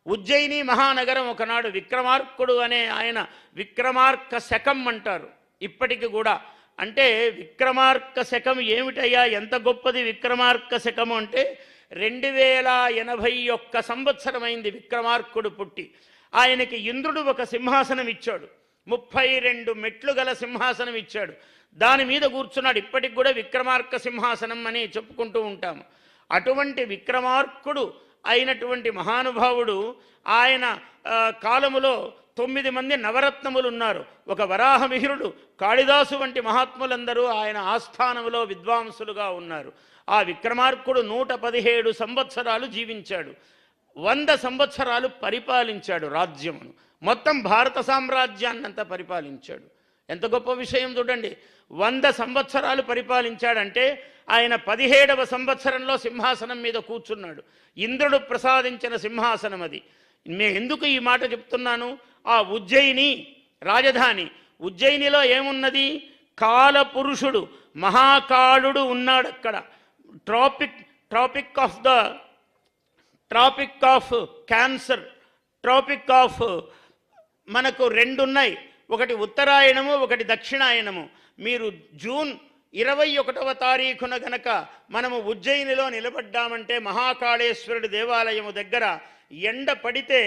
ఉజ్జయిని మహానగరం ఒకనాడు విక్రమార్కుడు అనే ఆయన విక్రమార్క శకం అంటారు ఇప్పటికి కూడా. అంటే విక్రమార్క శకం ఏమిటయ్యా, ఎంత గొప్పది విక్రమార్క శకము అంటే 2081 సంవత్సరం అయింది విక్రమార్కుడు పుట్టి. ఆయనకి ఇంద్రుడు ఒక సింహాసనం ఇచ్చాడు, 32 మెట్లు గల సింహాసనం ఇచ్చాడు. దాని మీద కూర్చున్నాడు. ఇప్పటికి కూడా విక్రమార్క సింహాసనం అని చెప్పుకుంటూ ఉంటాము. అటువంటి విక్రమార్కుడు అయినటువంటి మహానుభావుడు ఆయన కాలములో 9 మంది నవరత్నములు ఉన్నారు. ఒక వరాహమిహిరుడు, కాళిదాసు వంటి మహాత్ములందరూ ఆయన ఆస్థానములో విద్వాంసులుగా ఉన్నారు. ఆ విక్రమార్కుడు 117 సంవత్సరాలు జీవించాడు. 100 సంవత్సరాలు పరిపాలించాడు రాజ్యమును. మొత్తం భారత సామ్రాజ్యాన్నంతా పరిపాలించాడు. ఎంత గొప్ప విషయం చూడండి. 100 సంవత్సరాలు పరిపాలించాడంటే ఆయన 17వ సంవత్సరంలో సింహాసనం మీద కూర్చున్నాడు. ఇంద్రుడు ప్రసాదించిన సింహాసనం అది. నేను ఎందుకు ఈ మాట చెప్తున్నాను? ఆ ఉజ్జయిని రాజధాని, ఉజ్జయినిలో ఏమున్నది? కాలపురుషుడు మహాకాళుడు ఉన్నాడు అక్కడ. Tropic of cancer, tropic of మనకు 2 ఉన్నాయి. ఒకటి ఉత్తరాయణము, ఒకటి దక్షిణాయనము. మీరు జూన్ 21వ తారీఖున గనక మనము ఉజ్జయినిలో నిలబడ్డామంటే మహాకాళేశ్వరుడి దేవాలయము దగ్గర ఎండ పడితే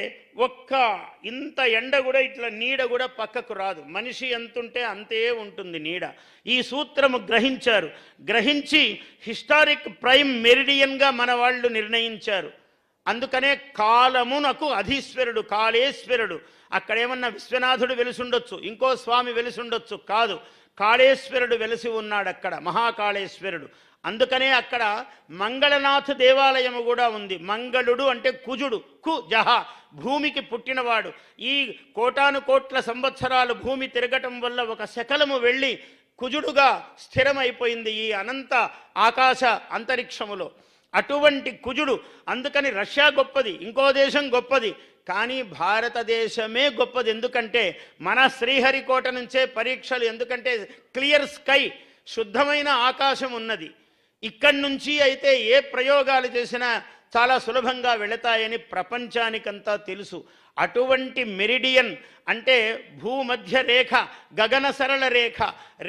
ఇంత ఎండ కూడా ఇట్లా నీడ కూడా పక్కకు రాదు. మనిషి ఎంతుంటే అంతే ఉంటుంది నీడ. ఈ సూత్రము గ్రహించి హిస్టారిక్ ప్రైమ్ మెరిడియన్గా మన వాళ్ళు నిర్ణయించారు. అందుకనే కాలమునకు అధీశ్వరుడు కాళేశ్వరుడు. అక్కడేమన్నా విశ్వనాథుడు వెలిసుండొచ్చు, ఇంకో స్వామి వెలిసుండొచ్చు, కాదు, కాళేశ్వరుడు వెలిసి ఉన్నాడు అక్కడ, మహాకాళేశ్వరుడు. అందుకనే అక్కడ మంగళనాథ దేవాలయము కూడా ఉంది. మంగళుడు అంటే కుజుడు, జహ భూమికి పుట్టినవాడు. ఈ కోటాను కోట్ల సంవత్సరాలు భూమి తిరగటం వల్ల ఒక శకలము వెళ్ళి కుజుడుగా స్థిరమైపోయింది ఈ అనంత ఆకాశ అంతరిక్షములో. అటువంటి కుజుడు. అందుకని రష్యా గొప్పది, ఇంకో దేశం గొప్పది, కానీ భారతదేశమే గొప్పది. ఎందుకంటే మన శ్రీహరికోట నుంచే పరీక్షలు, ఎందుకంటే క్లియర్ స్కై, శుద్ధమైన ఆకాశం ఉన్నది. ఇక్కడి నుంచి అయితే ఏ ప్రయోగాలు చేసినా చాలా సులభంగా వెళతాయని ప్రపంచానికంతా తెలుసు. అటువంటి మెరిడియన్ అంటే భూమధ్య రేఖ, గగన సరళ రేఖ,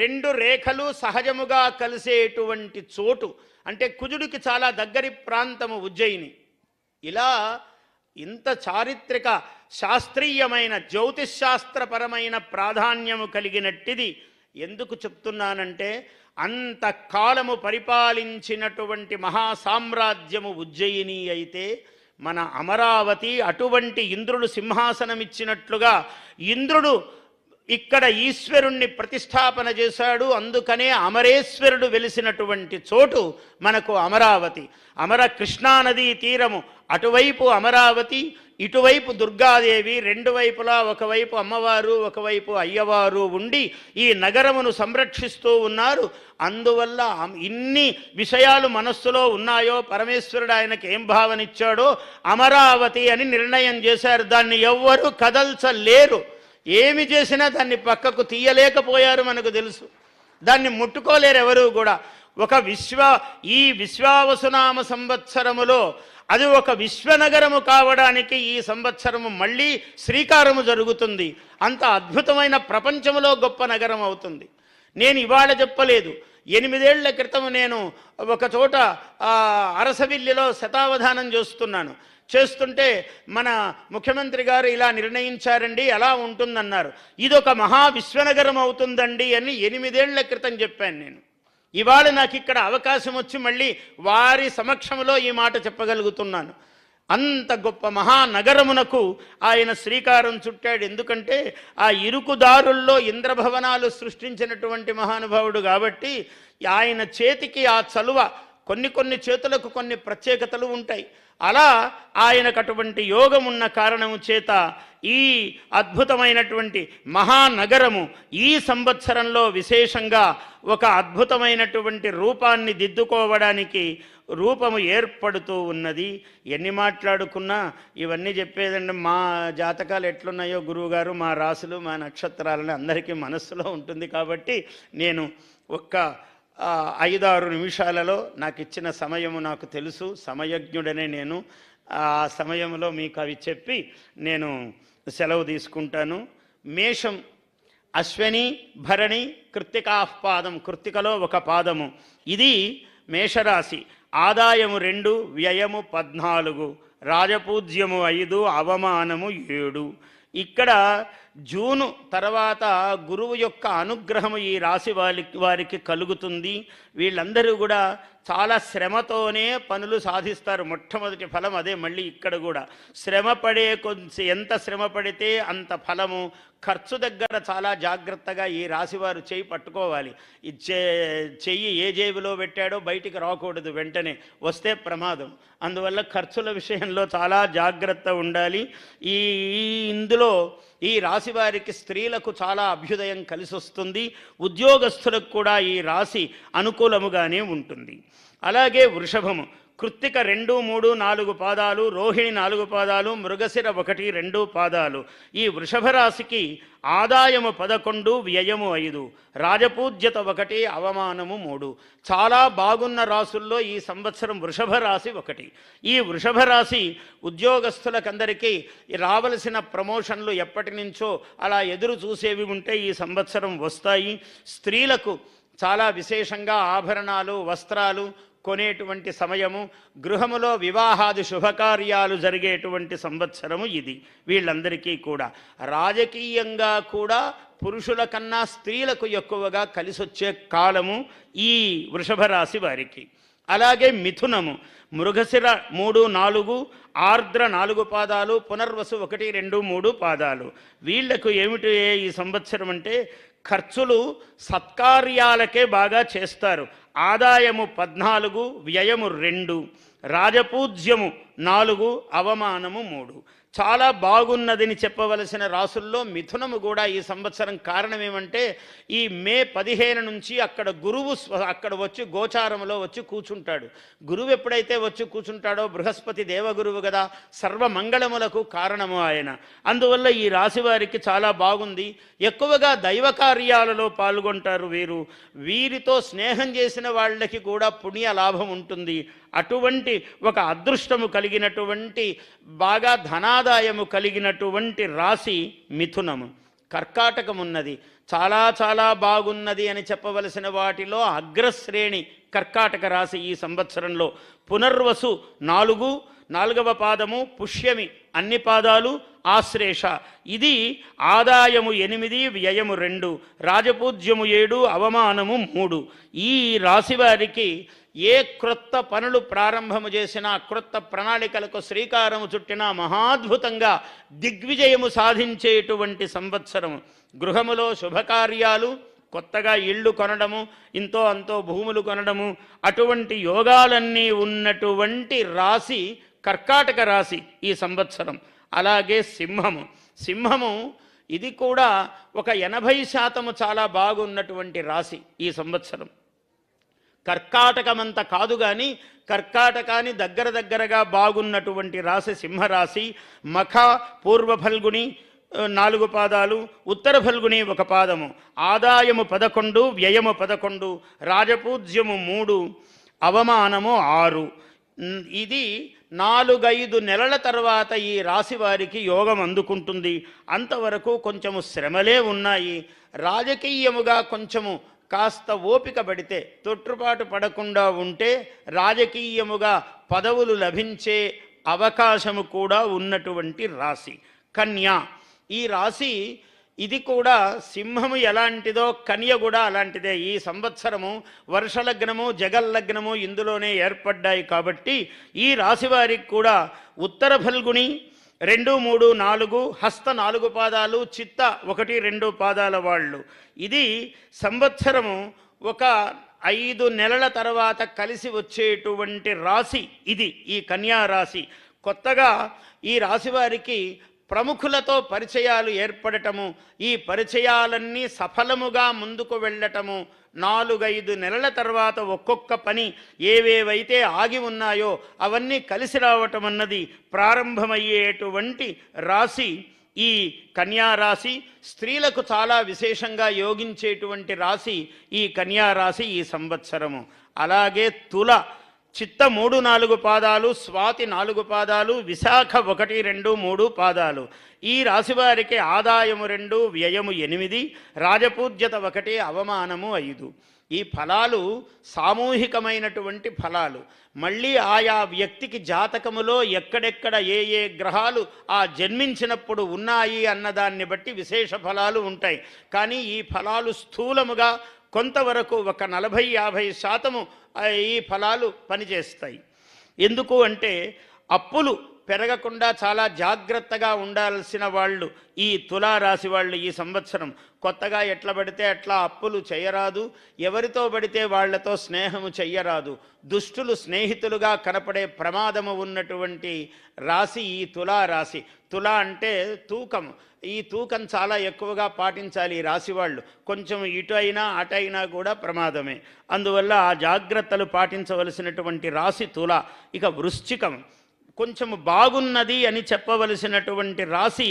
2 రేఖలు సహజముగా కలిసేటువంటి చోటు. అంటే కుజుడికి చాలా దగ్గరి ప్రాంతము ఉజ్జయిని. ఇలా ఇంత చారిత్రక శాస్త్రీయమైన జ్యోతిశాస్త్రపరమైన ప్రాధాన్యము కలిగినట్టిది. ఎందుకు చెప్తున్నానంటే అంత కాలము పరిపాలించినటువంటి మహాసామ్రాజ్యము ఉజ్జయిని అయితే మన అమరావతి అటువంటి ఇంద్రుడు సింహాసనం ఇచ్చినట్లుగా ఇంద్రుడు ఇక్కడ ఈశ్వరుణ్ణి ప్రతిష్టాపన చేశాడు. అందుకనే అమరేశ్వరుడు వెలిసినటువంటి చోటు మనకు అమరావతి. కృష్ణానదీ తీరము అటువైపు అమరావతి, ఇటువైపు దుర్గాదేవి, 2 వైపులా ఒకవైపు అమ్మవారు ఒకవైపు అయ్యవారు ఉండి ఈ నగరమును సంరక్షిస్తూ ఉన్నారు. అందువల్ల ఇన్ని విషయాలు మనస్సులో ఉన్నాయో పరమేశ్వరుడు ఆయనకి ఏం భావనిచ్చాడో అమరావతి అని నిర్ణయం చేశారు. దాన్ని ఎవ్వరూ కదల్చలేరు. ఏమి చేసినా దాన్ని పక్కకు తీయలేకపోయారు, మనకు తెలుసు. దాన్ని ముట్టుకోలేరు ఎవరు కూడా. ఈ విశ్వావసునామ సంవత్సరములో అది ఒక విశ్వనగరము కావడానికి ఈ సంవత్సరము మళ్ళీ శ్రీకారము జరుగుతుంది. అంత అద్భుతమైన ప్రపంచములో గొప్ప నగరం అవుతుంది. నేను ఇవాళ చెప్పలేదు. 8 ఏళ్ల క్రితం నేను ఒక చోట అరసవిల్లిలో శతావధానం చేస్తుంటే మన ముఖ్యమంత్రి గారు ఇలా నిర్ణయించారండి, ఎలా ఉంటుందన్నారు. ఇదొక మహా విశ్వనగరం అవుతుందండి అని 8 ఏళ్ల క్రితం చెప్పాను నేను. ఇవాళ నాకు ఇక్కడ అవకాశం వచ్చి మళ్ళీ వారి సమక్షంలో ఈ మాట చెప్పగలుగుతున్నాను. అంత గొప్ప మహానగరమునకు ఆయన శ్రీకారం చుట్టాడు. ఎందుకంటే ఆ ఇరుకుదారుల్లో ఇంద్రభవనాలు సృష్టించినటువంటి మహానుభావుడు కాబట్టి ఆయన చేతికి ఆ చలువ, కొన్ని చేతులకు కొన్ని ప్రత్యేకతలు ఉంటాయి. అలా ఆయనకు అటువంటి యోగం ఉన్న కారణము చేత ఈ అద్భుతమైనటువంటి మహానగరము ఈ సంవత్సరంలో విశేషంగా ఒక అద్భుతమైనటువంటి రూపాన్ని దిద్దుకోవడానికి రూపము ఏర్పడుతూ ఉన్నది. ఎన్ని మాట్లాడుకున్నా ఇవన్నీ చెప్పేదండి. మా జాతకాలు ఎట్లున్నాయో గురువుగారు, మా రాసులు, మా నక్షత్రాలని అందరికీ మనస్సులో ఉంటుంది. కాబట్టి నేను ఒక్క 5-6 నిమిషాలలో నాకు ఇచ్చిన సమయము నాకు తెలుసు, సమయజ్ఞుడనే నేను. ఆ సమయంలో మీకు అవి చెప్పి నేను సెలవు తీసుకుంటాను. మేషం, అశ్వని, భరణి, కృత్తికాపాదం, కృత్తికలో ఒక పాదము. ఇది మేషరాశి. ఆదాయము 2, వ్యయము 14, రాజపూజ్యము 5, అవమానము 7. ఇక్కడ జూను తర్వాత గురువు యొక్క అనుగ్రహము ఈ రాశి వారికి కలుగుతుంది. వీళ్ళందరూ కూడా చాలా శ్రమతోనే పనులు సాధిస్తారు. మొట్టమొదటి ఫలం అదే. మళ్ళీ ఇక్కడ కూడా ఎంత శ్రమ పడితే అంత ఫలము. ఖర్చు దగ్గర చాలా జాగ్రత్తగా ఈ రాశివారు చేయి పట్టుకోవాలి. చెయ్యి ఏ జేబులో పెట్టాడో బయటికి రాకూడదు, వెంటనే వస్తే ప్రమాదం. అందువల్ల ఖర్చుల విషయంలో చాలా జాగ్రత్త ఉండాలి. ఇందులో ఈ రాశి వారికి స్త్రీలకు చాలా అభ్యుదయం కలిసి వస్తుంది. ఉద్యోగస్తులకు కూడా ఈ రాశి అనుకూలముగానే ఉంటుంది. అలాగే వృషభము, కృత్తిక 2, 3, 4 పాదాలు, రోహిణి 4 పాదాలు, మృగశిర 1, 2 పాదాలు. ఈ వృషభ రాశికి ఆదాయము 11, వ్యయము 5, రాజపూజ్యత 1, అవమానము 3. చాలా బాగున్న రాసుల్లో ఈ సంవత్సరం వృషభ రాశి 1. ఈ వృషభ రాశి ఉద్యోగస్తులకందరికీ రావలసిన ప్రమోషన్లు ఎప్పటి నుంచో అలా ఎదురు చూసేవి ఉంటే ఈ సంవత్సరం వస్తాయి. స్త్రీలకు చాలా విశేషంగా ఆభరణాలు, వస్త్రాలు కొనేటువంటి సమయము, గృహములో వివాహాది శుభకార్యాలు జరిగేటువంటి సంవత్సరము ఇది వీళ్ళందరికీ కూడా. రాజకీయంగా కూడా పురుషుల కన్నా స్త్రీలకు ఎక్కువగా కలిసొచ్చే కాలము ఈ వృషభ రాశి వారికి. అలాగే మిథునము, మృగశిర 3, 4, ఆర్ద్ర 4 పాదాలు, పునర్వసు 1, 2, 3 పాదాలు. వీళ్లకు ఏమిటి ఈ సంవత్సరం అంటే ఖర్చులు సత్కార్యాలకే బాగా చేస్తారు. ఆదాయము 14, వ్యయము 2, రాజపూజ్యము 4, అవమానము 3. చాలా బాగున్నదని చెప్పవలసిన రాసుల్లో మిథునము కూడా ఈ సంవత్సరం. కారణం ఏమంటే ఈ మే 15 నుంచి అక్కడ గురువు అక్కడ వచ్చి గోచారంలో వచ్చి కూర్చుంటాడు. గురువు ఎప్పుడైతే వచ్చి కూర్చుంటాడో, బృహస్పతి దేవగురువు కదా, సర్వమంగళములకు కారణము ఆయన. అందువల్ల ఈ రాశి వారికి చాలా బాగుంది. ఎక్కువగా దైవ కార్యాలలో పాల్గొంటారు వీరు. వీరితో స్నేహం చేసిన వాళ్ళకి కూడా పుణ్య లాభం ఉంటుంది. అటువంటి ఒక అదృష్టము కలిగినటువంటి, బాగా ధనాదాయము కలిగినటువంటి రాశి మిథునము. కర్కాటకం ఉన్నది, చాలా చాలా బాగున్నది అని చెప్పవలసిన వాటిలో అగ్రశ్రేణి కర్కాటక రాశి ఈ సంవత్సరంలో. పునర్వసు 4, 4వ పాదము, పుష్యమి అన్ని పాదాలు, ఆశ్లేష. ఇది ఆదాయము 8, వ్యయము 2, రాజపూజ్యము 7, అవమానము 3. ఈ రాశి వారికి ఏ క్రొత్త పనులు ప్రారంభము చేసినా, క్రొత్త ప్రణాళికలకు శ్రీకారము చుట్టినా మహాద్భుతంగా దిగ్విజయము సాధించేటువంటి సంవత్సరము. గృహములో శుభకార్యాలు, కొత్తగా ఇళ్ళు కొనడము, ఇంతో అంతో భూములు కొనడము, అటువంటి యోగాలన్నీ ఉన్నటువంటి రాశి కర్కాటక రాశి ఈ సంవత్సరం. అలాగే సింహము ఇది కూడా ఒక 80% చాలా బాగున్నటువంటి రాశి ఈ సంవత్సరం. కర్కాటకమంత కాదు కానీ కర్కాటకాన్ని దగ్గరగా బాగున్నటువంటి రాశి సింహరాశి. మఖ, పూర్వ ఫల్గుని 4 పాదాలు, ఉత్తర ఫల్గుని 1 పాదము. ఆదాయము 11, వ్యయము 11, రాజపూజ్యము 3, అవమానము 6. ఇది 4-5 నెలల తర్వాత ఈ రాశి వారికి యోగం అందుకుంటుంది. అంతవరకు కొంచెము శ్రమలే ఉన్నాయి. రాజకీయముగా కొంచెము కాస్త ఓపిక పడితే, తొట్టుపాటు పడకుండా ఉంటే రాజకీయముగా పదవులు లభించే అవకాశము కూడా ఉన్నటువంటి రాశి కన్యా. ఈ రాశి ఇది కూడా సింహము ఎలాంటిదో కన్య కూడా అలాంటిదే. ఈ సంవత్సరము వర్షలగ్నము జగల్లగ్నము ఇందులోనే ఏర్పడ్డాయి కాబట్టి ఈ రాశి వారికి కూడా ఉత్తర ఫల్గుని 2, 3, 4, హస్త 4 పాదాలు, చిత్త 1, 2 పాదాల వాళ్ళు. ఇది సంవత్సరము ఒక 5 నెలల తర్వాత కలిసి వచ్చేటువంటి రాశి ఇది, ఈ కన్యా రాశి. కొత్తగా ఈ రాశి వారికి ప్రముఖులతో పరిచయాలు ఏర్పడటము, ఈ పరిచయాలన్నీ సఫలముగా ముందుకు వెళ్ళటము, 4-5 నెలల తర్వాత ఒక్కొక్క పని ఏవేవైతే ఆగి ఉన్నాయో అవన్నీ కలిసి రావటం అన్నది ప్రారంభమయ్యేటువంటి రాశి ఈ కన్యా రాశి. స్త్రీలకు చాలా విశేషంగా యోగించేటువంటి రాశి ఈ కన్యా రాశి ఈ సంవత్సరము. అలాగే తుల చిత్త 3, 4 పాదాలు, స్వాతి 4 పాదాలు, విశాఖ 1, 2, 3 పాదాలు. ఈ రాశివారికి ఆదాయము 2, వ్యయము 8, రాజపూజ్యత 1, అవమానము 5. ఈ ఫలాలు సామూహికమైనటువంటి ఫలాలు. మళ్ళీ ఆయా వ్యక్తికి జాతకములో ఎక్కడెక్కడ ఏ ఏ గ్రహాలు ఆ జన్మించినప్పుడు ఉన్నాయి అన్నదాన్ని బట్టి విశేష ఫలాలు ఉంటాయి. కానీ ఈ ఫలాలు స్థూలముగా కొంతవరకు ఒక 40-50% ఈ ఫలాలు పనిచేస్తాయి. ఎందుకు అంటే అప్పులు పెరగకుండా చాలా జాగ్రత్తగా ఉండాల్సిన వాళ్ళు ఈ తులారాశి వాళ్ళు ఈ సంవత్సరం. కొత్తగా ఎట్లా పడితే అట్లా అప్పులు చేయరాదు, ఎవరితో పడితే వాళ్లతో స్నేహము చెయ్యరాదు. దుష్టులు స్నేహితులుగా కనపడే ప్రమాదము ఉన్నటువంటి రాశి ఈ తులారాశి. తుల అంటే తూకం. ఈ తూకం చాలా ఎక్కువగా పాటించాలి ఈ రాశి వాళ్ళు. కొంచెం ఇటు అయినా అటైనా కూడా ప్రమాదమే. అందువల్ల ఆ జాగ్రత్తలు పాటించవలసినటువంటి రాశి తుల. ఇక వృశ్చికం కొంచెం బాగున్నది అని చెప్పవలసినటువంటి రాశి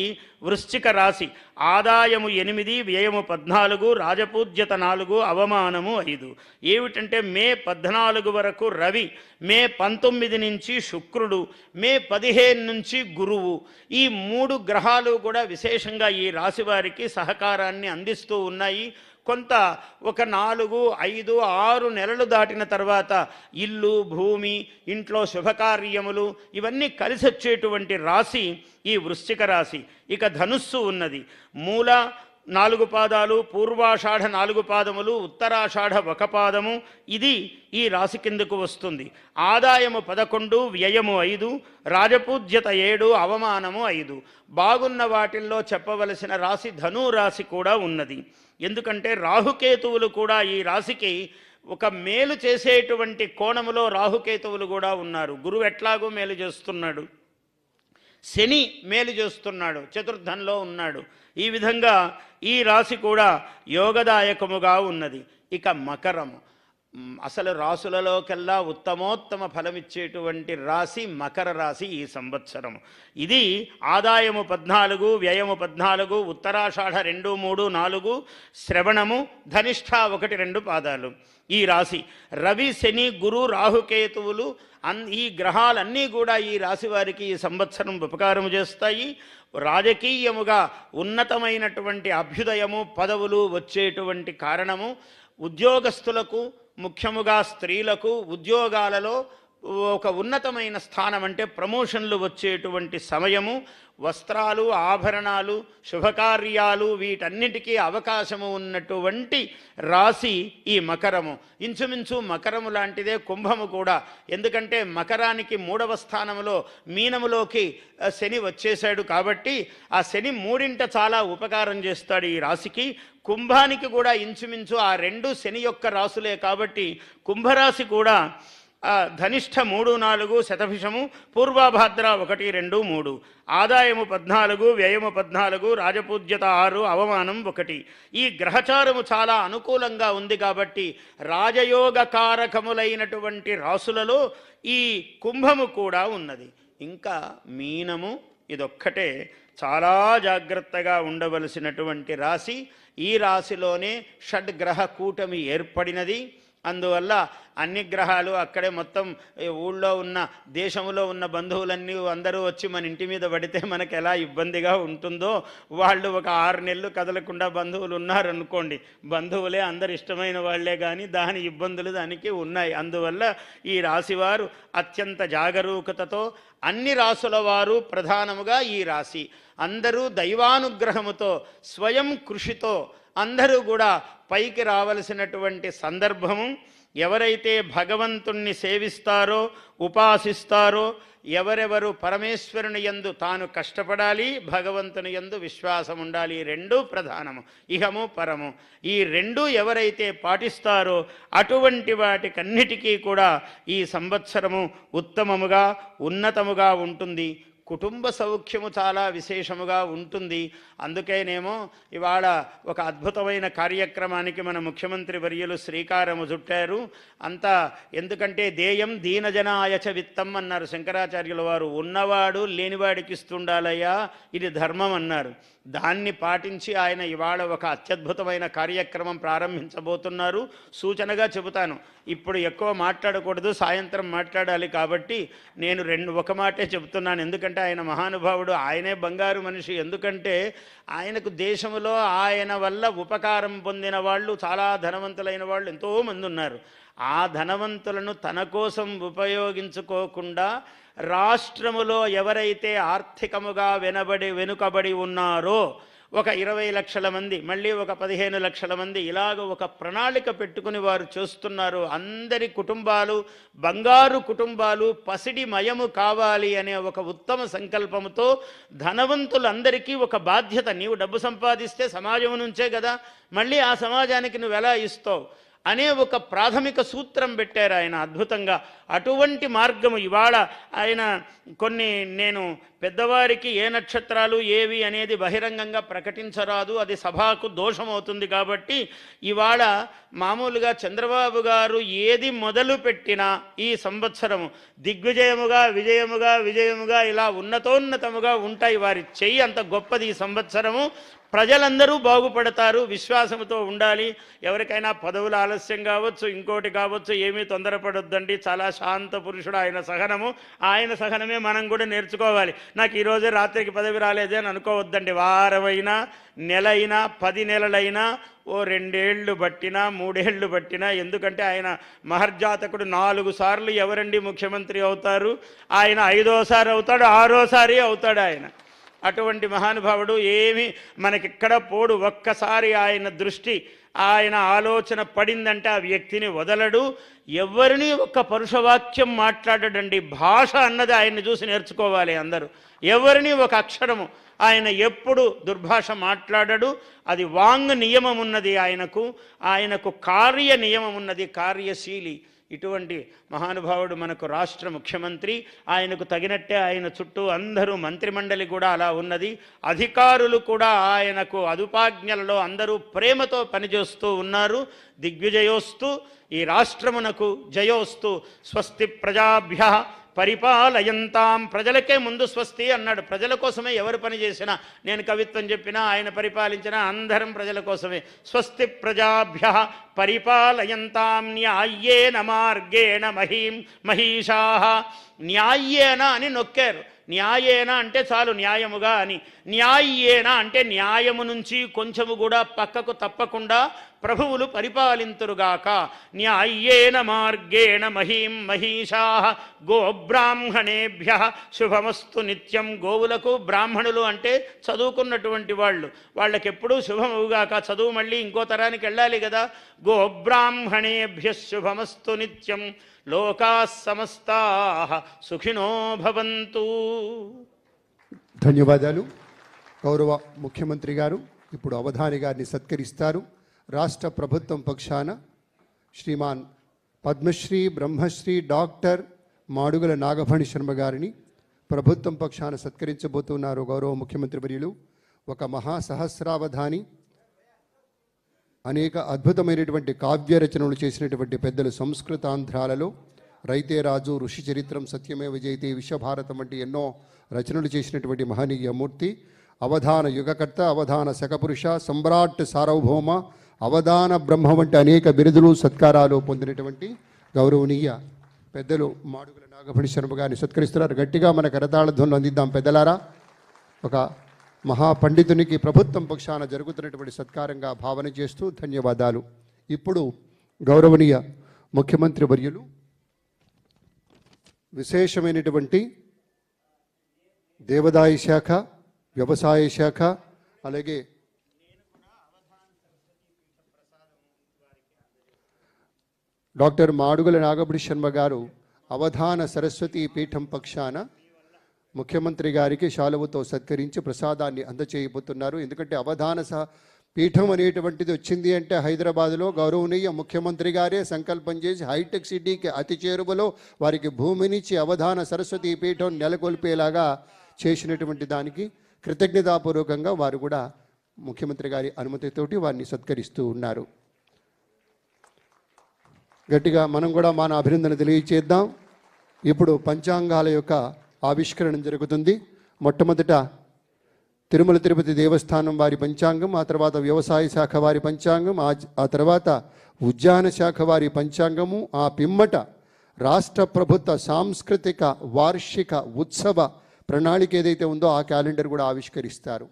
వృశ్చిక రాశి. ఆదాయము 8, వ్యయము 14, రాజపూజ్యత 4, అవమానము 5. ఏమిటంటే మే 14 వరకు రవి, మే 19 నుంచి శుక్రుడు, మే 15 నుంచి గురువు. ఈ 3 గ్రహాలు కూడా విశేషంగా ఈ రాశి వారికి సహకారాన్ని అందిస్తూ ఉన్నాయి. కొంత ఒక 4, 5, 6 నెలలు దాటిన తర్వాత ఇల్లు, భూమి, ఇంట్లో శుభకార్యములు ఇవన్నీ కలిసి వచ్చేటువంటి రాశి ఈ వృశ్చిక రాశి. ఇక ధనుస్సు ఉన్నది. మూల 4 పాదాలు, పూర్వాషాఢ 4 పాదములు, ఉత్తరాషాఢ 1 పాదము. ఇది ఈ రాశి కిందకు వస్తుంది. ఆదాయము 11, వ్యయము 5, రాజపూజ్యత 7, అవమానము 5. బాగున్న వాటిల్లో చెప్పవలసిన రాశి ధను రాశి కూడా ఉన్నది. ఎందుకంటే రాహుకేతువులు కూడా ఈ రాశికి ఒక మేలు చేసేటువంటి కోణములో రాహుకేతువులు కూడా ఉన్నారు. గురువు ఎట్లాగూ మేలు చేస్తున్నాడు, శని మేలు చేస్తున్నాడు, చతుర్థంలో ఉన్నాడు. ఈ విధంగా ఈ రాశి కూడా యోగదాయకముగా ఉన్నది. ఇక మకరము అసలు రాశులలోకెల్లా ఉత్తమోత్తమ ఫలమిచ్చేటువంటి రాశి మకర రాశి ఈ సంవత్సరము. ఇది ఆదాయము 14, వ్యయము 14, ఉత్తరాషాఢ 2, 3, 4, శ్రవణము, ధనిష్ఠ 1, 2 పాదాలు. ఈ రాశి రవి, శని, గురు, రాహుకేతువులు ఈ గ్రహాలన్నీ కూడా ఈ రాశి వారికి ఈ సంవత్సరం ఉపకారము చేస్తాయి. రాజకీయముగా ఉన్నతమైనటువంటి అభ్యుదయము, పదవులు వచ్చేటువంటి కారణము. ఉద్యోగస్తులకు, ముఖ్యముగా స్త్రీలకు ఉద్యోగాలలో ఒక ఉన్నతమైన స్థానం అంటే ప్రమోషన్లు వచ్చేటువంటి సమయము. వస్త్రాలు, ఆభరణాలు, శుభకార్యాలు వీటన్నిటికీ అవకాశము ఉన్నటువంటి రాశి ఈ మకరము. ఇంచుమించు మకరము లాంటిదే కుంభము కూడా. ఎందుకంటే మకరానికి 3వ స్థానములో మీనములోకి శని వచ్చేశాడు కాబట్టి ఆ శని 3ంట చాలా ఉపకారం చేస్తాడు ఈ రాశికి. కుంభానికి కూడా ఇంచుమించు ఆ 2 శని యొక్క రాసులే కాబట్టి కుంభరాశి కూడా ధనిష్ఠ 3, 4, శతభిషము, పూర్వభాద్ర 1, 2, 3. ఆదాయము 14, వ్యయము 14, రాజపూజ్యత 6, అవమానం 1. ఈ గ్రహచారము చాలా అనుకూలంగా ఉంది కాబట్టి రాజయోగ కారకములైనటువంటి రాసులలో ఈ కుంభము కూడా ఉన్నది. ఇంకా మీనము ఇదొక్కటే చాలా జాగ్రత్తగా ఉండవలసినటువంటి రాశి. ఈ రాశిలోనే షడ్గ్రహ కూటమి ఏర్పడినది. అందువల్ల అన్ని గ్రహాలు అక్కడే మొత్తం ఊళ్ళో ఉన్న దేశంలో ఉన్న బంధువులన్నీ అందరూ వచ్చి మన ఇంటి మీద పడితే మనకు ఎలా ఇబ్బందిగా ఉంటుందో, వాళ్ళు ఒక 6 నెలలు కదలకుండా బంధువులు ఉన్నారనుకోండి, బంధువులే అందరు ఇష్టమైన వాళ్లే, కానీ దాని ఇబ్బందులు దానికి ఉన్నాయి. అందువల్ల ఈ రాశివారు అత్యంత జాగరూకతతో, అన్ని రాసుల వారు ప్రధానముగా ఈ రాశి అందరూ దైవానుగ్రహముతో స్వయం కృషితో అందరూ కూడా పైకి రావలసినటువంటి సందర్భము. ఎవరైతే భగవంతుణ్ణి సేవిస్తారో, ఉపాసిస్తారో, ఎవరెవరు పరమేశ్వరుని యందు తాను కష్టపడాలి, భగవంతుని యందు విశ్వాసం ఉండాలి. రెండూ ప్రధానము, ఇహము పరము. ఈ రెండూ ఎవరైతే పాటిస్తారో అటువంటి వాటికన్నిటికీ కూడా ఈ సంవత్సరము ఉత్తమముగా ఉన్నతముగా ఉంటుంది. కుటుంబ సౌఖ్యము చాలా విశేషముగా ఉంటుంది. అందుకేనేమో ఇవాళ ఒక అద్భుతమైన కార్యక్రమానికి మన ముఖ్యమంత్రి వర్యులు శ్రీకారము చుట్టారు. అంతా ఎందుకంటే దేయం దీనజనాయచ విత్తం అన్నారు శంకరాచార్యుల వారు. ఉన్నవాడు లేనివాడికి ఇస్తుండాలయ్యా, ఇది ధర్మం అన్నారు. దాన్ని పాటించి ఆయన ఇవాళ ఒక అత్యద్భుతమైన కార్యక్రమం ప్రారంభించబోతున్నారు. సూచనగా చెబుతాను, ఇప్పుడు ఎక్కువ మాట్లాడకూడదు, సాయంత్రం మాట్లాడాలి కాబట్టి నేను ఒక మాటే చెబుతున్నాను. ఎందుకంటే ఆయన మహానుభావుడు, ఆయనే బంగారు మనిషి. ఎందుకంటే ఆయనకు దేశంలో ఆయన వల్ల ఉపకారం పొందిన వాళ్ళు, చాలా ధనవంతులైన వాళ్ళు ఎంతోమంది ఉన్నారు. ఆ ధనవంతులను తన కోసం ఉపయోగించుకోకుండా రాష్ట్రములో ఎవరైతే ఆర్థికముగా వెనుకబడి ఉన్నారో ఒక 20 లక్షల మంది, మళ్ళీ ఒక 15 లక్షల మంది, ఇలాగ ఒక ప్రణాళిక పెట్టుకుని వారు చేస్తున్నారు. అందరి కుటుంబాలు బంగారు కుటుంబాలు పసిడి మయము కావాలి అనే ఒక ఉత్తమ సంకల్పముతో ధనవంతులందరికీ ఒక బాధ్యత. నీవు డబ్బు సంపాదిస్తే సమాజం నుంచే కదా, మళ్ళీ ఆ సమాజానికి నువ్వు ఎలా ఇస్తావు అనే ఒక ప్రాథమిక సూత్రం పెట్టారు ఆయన అద్భుతంగా. అటువంటి మార్గము ఇవాళ ఆయన నేను పెద్దవారికి ఏ నక్షత్రాలు ఏవి అనేది బహిరంగంగా ప్రకటించరాదు, అది సభకు దోషమవుతుంది. కాబట్టి ఇవాళ మామూలుగా చంద్రబాబు గారు ఏది మొదలు పెట్టినా ఈ సంవత్సరము దిగ్విజయముగా విజయముగా ఇలా ఉన్నతోన్నతముగా ఉంటాయి. వారి చెయ్యి అంత గొప్పది ఈ సంవత్సరము. ప్రజలందరూ బాగుపడతారు, విశ్వాసంతో ఉండాలి. ఎవరికైనా పదవులు ఆలస్యం కావచ్చు, ఇంకోటి కావచ్చు, ఏమీ తొందరపడొద్దండి. చాలా శాంత పురుషుడు ఆయన సహనము. ఆయన సహనమే మనం కూడా నేర్చుకోవాలి. నాకు ఈరోజే రాత్రికి పదవి రాలేదే అని అనుకోవద్దండి. వారమైనా, నెలైనా, 10 నెలలైనా, ఓ 2 ఏళ్ళు పట్టినా, 3 ఏళ్ళు పట్టినా, ఎందుకంటే ఆయన మహర్జాతకుడు. 4 సార్లు ఎవరండి ముఖ్యమంత్రి అవుతారు? ఆయన 5వసారి అవుతాడు, 6వసారి అవుతాడు ఆయన. అటువంటి మహానుభావుడు. ఏమి మనకిక్కడ పోడు. ఒక్కసారి ఆయన దృష్టి, ఆయన ఆలోచన పడిందంటే ఆ వ్యక్తిని వదలడు. ఎవరిని ఒక్క పరుషవాక్యం మాట్లాడడండి. భాష అన్నది ఆయన్ని చూసి నేర్చుకోవాలి అందరూ. ఎవరిని ఒక అక్షరము ఆయన ఎప్పుడు దుర్భాష మాట్లాడడు. అది వాంగ్ నియమం ఉన్నది ఆయనకు కార్య నియమం ఉన్నది, కార్యశీలి. ఇటువంటి మహానుభావుడు మనకు రాష్ట్ర ముఖ్యమంత్రి. ఆయనకు తగినట్టే ఆయన చుట్టూ అందరూ మంత్రిమండలి కూడా అలా ఉన్నది. అధికారులు కూడా ఆయనకు అదుపాజ్ఞలలో అందరూ ప్రేమతో పనిచేస్తూ ఉన్నారు. దిగ్విజయోస్తు, ఈ రాష్ట్రమునకు జయోస్తు. స్వస్తి ప్రజాభ్యః పరిపాలయంతాం. ప్రజలకే ముందు స్వస్తి అన్నాడు. ప్రజల కోసమే ఎవరు పని చేసినా, నేను కవిత్వం చెప్పినా, ఆయన పరిపాలించినా అందరం ప్రజల కోసమే. స్వస్తి ప్రజాభ్యః పరిపాలయంతాం న్యాయేన మార్గేణ మహీషాః. న్యాయేన అని నొక్కారు. న్యాయేన అంటే చాలు, న్యాయముగా అని. న్యాయేన అంటే న్యాయము నుంచి కొంచెము కూడా పక్కకు తప్పకుండా ప్రభువులు పరిపాలింతురుగాక. న్యాయేన మార్గేణ మహీషాః గోబ్రాహ్మణేభ్యః శుభమస్తు నిత్యం. గోవులకు బ్రాహ్మణులు అంటే చదువుకున్నటువంటి వాళ్ళు, వాళ్ళకెప్పుడూ శుభమవుగాక. చదువు మళ్ళీ ఇంకో తరానికి వెళ్ళాలి కదా. గోబ్రాహ్మణేభ్యః శుభమస్తు నిత్యం. లోకాః సమస్తాః సుఖినో భవంతు. ధన్యవాదాలు. గౌరవ ముఖ్యమంత్రి గారు ఇప్పుడు అవధాని గారిని సత్కరిస్తారు. రాష్ట్ర ప్రభుత్వం పక్షాన శ్రీమాన్ పద్మశ్రీ బ్రహ్మశ్రీ డాక్టర్ మాడుగుల నాగఫణి శర్మ గారిని ప్రభుత్వం పక్షాన సత్కరించబోతున్నారు గౌరవ ముఖ్యమంత్రి వర్యులు. ఒక మహాసహస్రావధాని, అనేక అద్భుతమైనటువంటి కావ్య రచనలు చేసినటువంటి పెద్దలు. సంస్కృతాంధ్రాలలో రైతే రాజు, ఋషి చరిత్రం, సత్యమేవ జయతే, విశ్వభారతం వంటి ఎన్నో రచనలు చేసినటువంటి మహనీయ మూర్తి. అవధాన యుగకర్త, అవధాన శకపురుష, సమ్రాట్ సార్వభౌమ, అవధాన బ్రహ్మ వంటి అనేక బిరుదులు సత్కారాలు పొందినటువంటి గౌరవనీయ పెద్దలు మాడుగుల నాగఫణి శర్మ గారిని సత్కరిస్తున్నారు. గట్టిగా మన కరతాళ ధ్వనులు అందిద్దాం పెద్దలారా. ఒక మహాపండితునికి ప్రభుత్వం పక్షాన జరుగుతున్నటువంటి సత్కారంగా భావన చేస్తూ ధన్యవాదాలు. ఇప్పుడు గౌరవనీయ ముఖ్యమంత్రి వర్యులు విశేషమైనటువంటి దేవాదాయ శాఖ, వ్యవసాయ శాఖ, అలాగే డాక్టర్ మాడుగుల నాగఫణి శర్మ గారు అవధాన సరస్వతి పీఠం పక్షాన ముఖ్యమంత్రి గారికి శాలువతో సత్కరించి ప్రసాదాన్ని అందచేయబోతున్నారు. ఎందుకంటే అవధాన పీఠం అనేటువంటిది వచ్చింది అంటే హైదరాబాద్లో గౌరవనీయ ముఖ్యమంత్రి గారే సంకల్పం చేసి హైటెక్ సిటీకి అతి చేరువలో వారికి భూమినిచ్చి అవధాన సరస్వతి పీఠం నెలకొల్పేలాగా చేసినటువంటి దానికి కృతజ్ఞతాపూర్వకంగా వారు కూడా ముఖ్యమంత్రి గారి అనుమతితోటి వారిని సత్కరిస్తూ ఉన్నారు. గట్టిగా మనం కూడా మన అభినందన తెలియచేద్దాం. ఇప్పుడు పంచాంగాల యొక్క ఆవిష్కరణ జరుగుతుంది. మొట్టమొదట తిరుమల తిరుపతి దేవస్థానం వారి పంచాంగం, ఆ తర్వాత వ్యవసాయ శాఖ వారి పంచాంగం, ఆ తర్వాత ఉద్యాన శాఖ వారి పంచాంగము, ఆ పిమ్మట రాష్ట్ర ప్రభుత్వ సాంస్కృతిక వార్షిక ఉత్సవ ప్రణాళిక ఏదైతే ఉందో ఆ క్యాలెండర్ కూడా ఆవిష్కరిస్తారు.